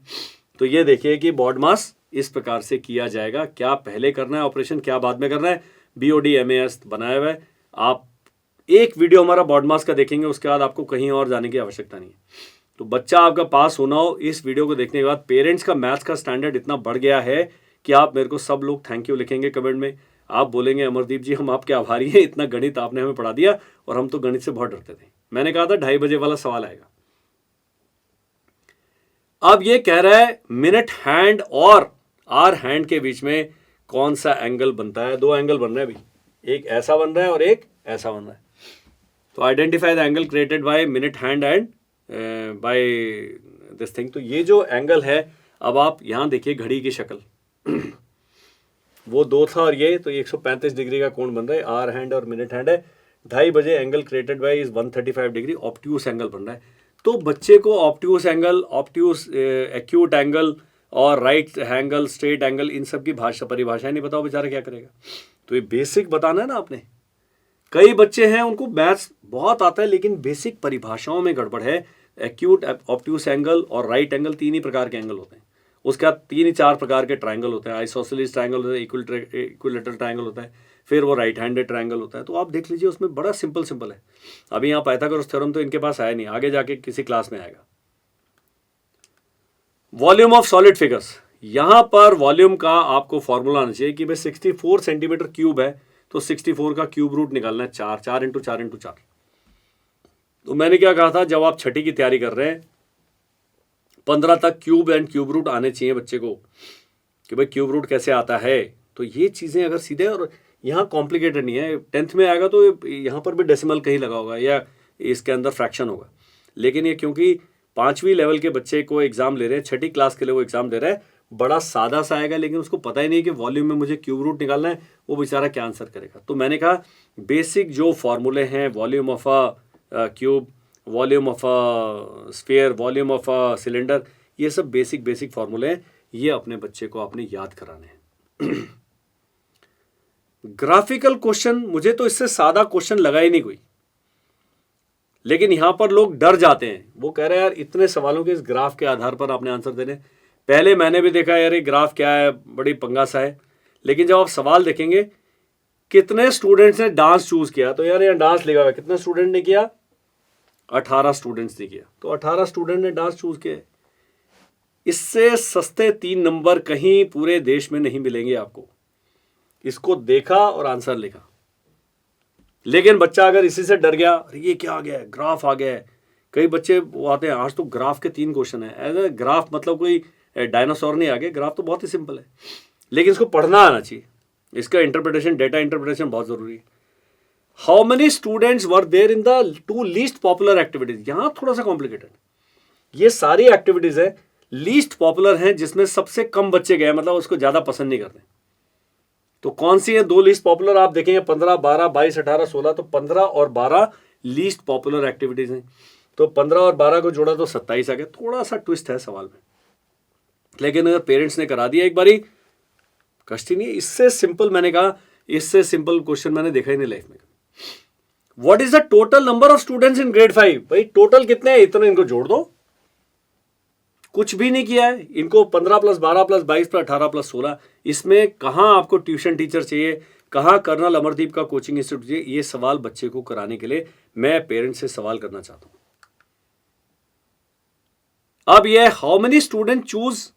तो ये देखिए कि बॉड मास इस प्रकार से किया जाएगा, क्या पहले करना है ऑपरेशन, क्या बाद में करना है। BOD-MAS बनाया हुआ है, आप एक वीडियो हमारा बॉड मास का देखेंगे, उसके बाद आपको कहीं और जाने की आवश्यकता नहीं है। तो बच्चा आपका पास होना हो, इस वीडियो को देखने के बाद पेरेंट्स का मैथ्स का स्टैंडर्ड इतना बढ़ गया है कि आप मेरे को सब लोग थैंक यू लिखेंगे कमेंट में। आप बोलेंगे अमरदीप जी हम आपके आभारी हैं, इतना गणित आपने हमें पढ़ा दिया, और हम तो गणित से बहुत डरते थे। मैंने कहा था 2:30 बजे वाला सवाल आएगा। अब ये कह रहा है मिनट हैंड और आर हैंड के बीच में कौन सा एंगल बनता है। 2 एंगल बन रहे हैं अभी, एक ऐसा बन रहा है और एक ऐसा बन रहा है। तो identify the angle created by minute hand and by this thing. तो ये जो एंगल है, अब आप यहां देखिए घड़ी की शक्ल वो 2 था और ये, तो 135 डिग्री का कोण बन रहा है। आर हैंड और मिनट हैंड है, 2:30 angle created bye is 135 degree, obtuse angle बन रहा है। तो बच्चे को obtuse angle, obtuse acute angle और राइट एंगल, स्ट्रेट एंगल, इन सब की भाषा परिभाषाएं नहीं बताओ, बेचारा क्या करेगा? तो ये बेसिक बताना है ना आपने। कई बच्चे हैं उनको मैथ्स बहुत आता है लेकिन बेसिक परिभाषाओं में गड़बड़ है। एक्यूट, ऑब्ट्यूस एंगल और राइट एंगल 3 ही प्रकार के एंगल होते हैं। उसके बाद 3 ही 4 प्रकार के ट्राइंगल होते हैं। आइसोसेलेस ट्राइंगल होता है, इक्विलेटरल ट्राइंगल होता है, फिर वो राइट हैंडेड ट्राइंगल होता है। तो आप देख लीजिए उसमें बड़ा सिंपल है। अभी यहाँ पाइथागोरस थ्योरम तो इनके पास आया नहीं, आगे जाके किसी क्लास में आएगा। वॉल्यूम ऑफ सॉलिड फिगर्स, यहां पर वॉल्यूम का आपको फॉर्मूला आना चाहिए कि भाई 64 सेंटीमीटर क्यूब है तो 64 का क्यूब रूट निकालना है 4, 4 इंटू 4 इंटू 4। तो मैंने क्या कहा था, जब आप छठी की तैयारी कर रहे हैं 15 तक क्यूब एंड क्यूब रूट आने चाहिए बच्चे को, कि भाई क्यूब रूट कैसे आता है। तो ये चीज़ें अगर सीधे, और यहाँ कॉम्प्लिकेटेड नहीं है, 10th में आएगा तो यहाँ पर भी डेसिमल कहीं लगा होगा या इसके अंदर फ्रैक्शन होगा। लेकिन ये क्योंकि 5वीं लेवल के बच्चे को एग्जाम ले रहे हैं, छठी क्लास के लिए वो एग्जाम दे रहा है, बड़ा सादा सा आएगा, लेकिन उसको पता ही नहीं कि वॉल्यूम में मुझे क्यूब रूट निकालना है, वो बेचारा क्या आंसर करेगा। तो मैंने कहा बेसिक जो फॉर्मूले हैं, volume of a cube, volume of a sphere, volume of a cylinder, ये सब बेसिक फॉर्मूले हैं, ये अपने बच्चे को आपने याद कराने हैं। ग्राफिकल क्वेश्चन, मुझे तो इससे सादा क्वेश्चन लगा ही नहीं कोई, लेकिन यहां पर लोग डर जाते हैं। वो कह रहे हैं यार इतने सवालों के इस ग्राफ के आधार पर आपने आंसर देने। पहले मैंने भी देखा यार ये ग्राफ क्या है, बड़ी पंगा सा है, लेकिन जब आप सवाल देखेंगे कितने स्टूडेंट्स ने डांस चूज किया, तो यार यहाँ डांस लिखा हुआ है, कितने स्टूडेंट ने किया? 18 स्टूडेंट्स ने किया। तो 18 स्टूडेंट ने डांस चूज किया। इससे सस्ते 3 नंबर कहीं पूरे देश में नहीं मिलेंगे आपको। इसको देखा और आंसर लिखा। लेकिन बच्चा अगर इसी से डर गया, अरे ये क्या आ गया है, ग्राफ आ गया है। कई बच्चे वो आते हैं, आज तो ग्राफ के 3 क्वेश्चन है। एज ग्राफ मतलब कोई डायनासोर नहीं आ गया, ग्राफ तो बहुत ही सिंपल है, लेकिन इसको पढ़ना आना चाहिए। इसका इंटरप्रिटेशन, डेटा इंटरप्रिटेशन बहुत जरूरी है। How many students were there in the 2 least popular activities, यहां थोड़ा सा कॉम्प्लिकेटेड। ये सारी एक्टिविटीज है, लीस्ट पॉपुलर हैं, जिसमें सबसे कम बच्चे गए, मतलब उसको ज्यादा पसंद नहीं करते। तो कौन सी है 2 लीस्ट पॉपुलर? आप देखेंगे 15, 12, 22, 18, 16। तो 15 और 12 लीस्ट पॉपुलर एक्टिविटीज हैं। तो 15 और 12 को जोड़ा तो 27 आ गया। थोड़ा सा ट्विस्ट है सवाल में, लेकिन अगर पेरेंट्स ने करा दिया एक बारी, कष्ट ही नहीं है। इससे सिंपल, मैंने कहा इससे सिंपल क्वेश्चन मैंने देखा ही नहीं लाइफ में। What is the total number of students in grade 5? भाई टोटल कितने हैं, इतने इनको जोड़ दो। कुछ भी नहीं किया है इनको, 15 + 12 + 22 + 18 + 16। इसमें कहां आपको ट्यूशन टीचर चाहिए, कहां कर्नल अमरदीप का कोचिंग इंस्टीट्यूट चाहिए? ये सवाल बच्चे को कराने के लिए मैं पेरेंट्स से सवाल करना चाहता हूं। अब ये how many student choose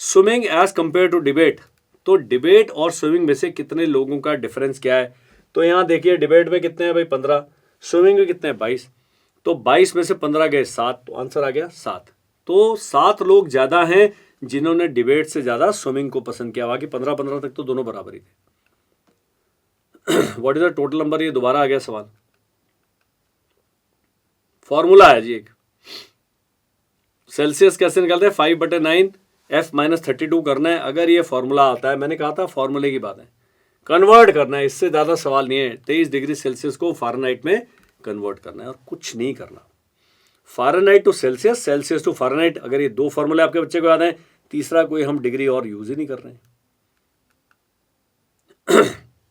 swimming as compare to debate. तो डिबेट और स्विमिंग में से कितने लोगों का डिफरेंस क्या है? तो यहां देखिए डिबेट में कितने हैं भाई, 15। स्विमिंग में कितने हैं, 22। तो 22 में से 15 गए 7, तो आंसर आ गया 7। तो 7 लोग ज्यादा हैं जिन्होंने डिबेट से ज्यादा स्विमिंग को पसंद किया। बाकी 15-15 तक तो दोनों बराबर ही थे। What is the total number? ये दोबारा आ गया सवाल। फॉर्मूला है जी एक, सेल्सियस कैसे निकालते हैं? 5/9 F - 32 करना है। अगर ये फॉर्मूला आता है, मैंने कहा था फॉर्मूले की बात है, कन्वर्ट करना है, इससे ज्यादा सवाल नहीं है। 23 डिग्री सेल्सियस को फ़ारेनहाइट में कन्वर्ट करना है और कुछ नहीं करना। Fahrenheit to Celsius, Celsius to Fahrenheit. अगर ये 2 फॉर्मूले आपके बच्चे को याद है, तीसरा कोई हम डिग्री और यूज ही नहीं कर रहे हैं।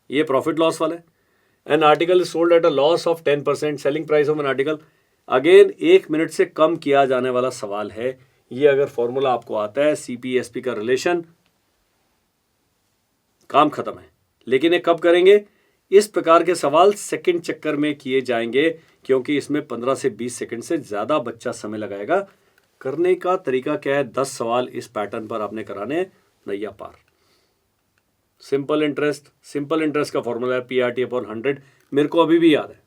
ये प्रॉफिट लॉस वाला है। An article is sold at a loss of 10%, selling price of an article. Again 1 minute से कम किया जाने वाला सवाल है। ये अगर फॉर्मूला आपको आता है, CP/SP का रिलेशन, काम खत्म है। लेकिन ये कब करेंगे? इस प्रकार के सवाल सेकंड चक्कर में किए जाएंगे, क्योंकि इसमें 15 से 20 सेकंड से ज्यादा बच्चा समय लगाएगा। करने का तरीका क्या है? 10 सवाल इस पैटर्न पर आपने कराने, नैया पार। सिंपल इंटरेस्ट का फॉर्मूला है PRT/100। मेरे को अभी भी याद है,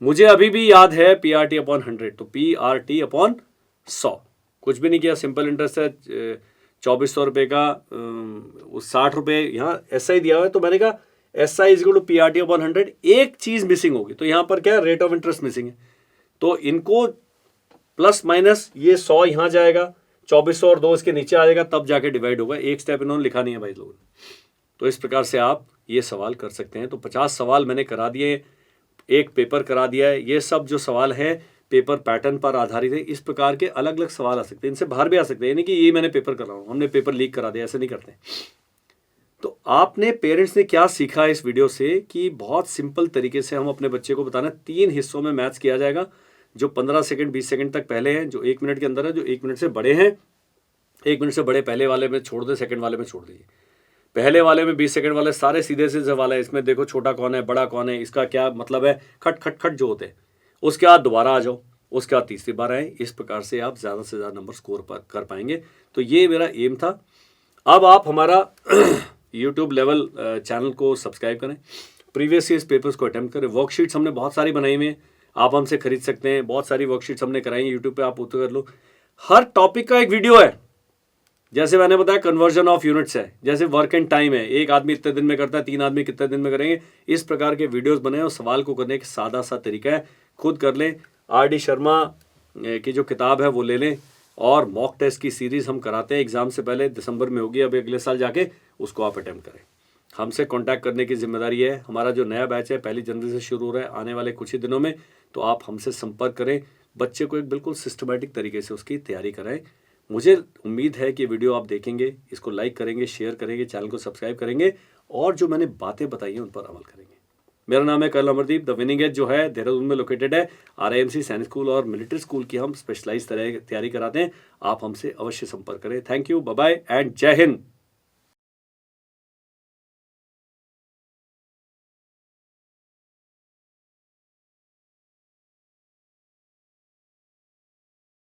मुझे अभी भी याद है PRT/100। तो PRT/100 कुछ भी नहीं किया। सिंपल इंटरेस्ट है 2400 रुपये का, 60 रुपये यहाँ SI दिया हुआ है। तो मैंने कहा SI = PRT/100। एक चीज मिसिंग होगी, तो यहाँ पर क्या है? रेट ऑफ इंटरेस्ट मिसिंग है। तो इनको प्लस माइनस, ये 100 यहाँ जाएगा, 2400 और 2 इसके नीचे आ जाएगा, तब जाके डिवाइड होगा। एक स्टेप इन्होंने लिखा नहीं है भाई लोगों ने। तो इस प्रकार से आप ये सवाल कर सकते हैं। तो 50 सवाल मैंने करा दिए। एक पेपर करा दिया है। ये सब जो सवाल हैं पेपर पैटर्न पर आधारित है। इस प्रकार के अलग अलग सवाल आ सकते हैं, इनसे बाहर भी आ सकते हैं, यानी कि ये मैंने पेपर करा हूँ, हमने पेपर लीक करा दिया, ऐसे नहीं करते। तो आपने पेरेंट्स ने क्या सीखा इस वीडियो से कि बहुत सिंपल तरीके से हम अपने बच्चे को बताना, 3 हिस्सों में मैथ्स किया जाएगा, जो 15 सेकंड 20 सेकंड तक पहले हैं, जो 1 मिनट के अंदर है, जो 1 मिनट से बड़े हैं, 1 मिनट से बड़े पहले वाले में छोड़ दे, सेकंड वाले में छोड़ दीजिए। पहले वाले में 20 सेकंड वाले सारे सीधे से सवाल है, इसमें देखो छोटा कौन है, बड़ा कौन है, इसका क्या मतलब है, खट खट खट जो होते हैं। उसके बाद दोबारा आ जाओ, उसके बाद तीसरी बार आए। इस प्रकार से आप ज़्यादा से ज़्यादा नंबर स्कोर कर पाएंगे। तो ये मेरा एम था। अब आप हमारा यूट्यूब लेवल चैनल को सब्सक्राइब करें, प्रीवियस ईयर्स पेपर्स को अटेम्प्ट करें। वर्कशीट्स हमने बहुत सारी बनाई हुई हैं, आप हमसे खरीद सकते हैं। बहुत सारी वर्कशीट्स हमने कराई हैं यूट्यूब पे, आप उतर कर लो। हर टॉपिक का एक वीडियो है। जैसे मैंने बताया कन्वर्जन ऑफ यूनिट्स है, जैसे वर्क एंड टाइम है, एक आदमी इतने दिन में करता है, 3 आदमी कितने दिन में करेंगे। इस प्रकार के वीडियोस बने और सवाल को करने का सादा सा तरीका है, खुद कर लें। RD शर्मा की जो किताब है वो ले लें, और मॉक टेस्ट की सीरीज हम कराते हैं एग्जाम से पहले, दिसंबर में होगी, अब अगले साल जाके उसको आप अटेम्प्ट करें। हमसे कांटेक्ट करने की जिम्मेदारी है। हमारा जो नया बैच है 1 जनवरी से शुरू हो रहा है, आने वाले कुछ ही दिनों में, तो आप हमसे संपर्क करें। बच्चे को एक बिल्कुल सिस्टमैटिक तरीके से उसकी तैयारी कराएं। मुझे उम्मीद है कि वीडियो आप देखेंगे, इसको लाइक करेंगे, शेयर करेंगे, चैनल को सब्सक्राइब करेंगे, और जो मैंने बातें बताई हैं उन पर अमल करेंगे। मेरा नाम है colonel Amardeep. The winning edge जो है देहरादून में लोकेटेड है। RIMC सैनिक स्कूल और मिलिट्री स्कूल की हम स्पेशलाइज तैयारी कराते हैं। आप हमसे अवश्य संपर्क करें। Thank you, bye bye and जय हिंद।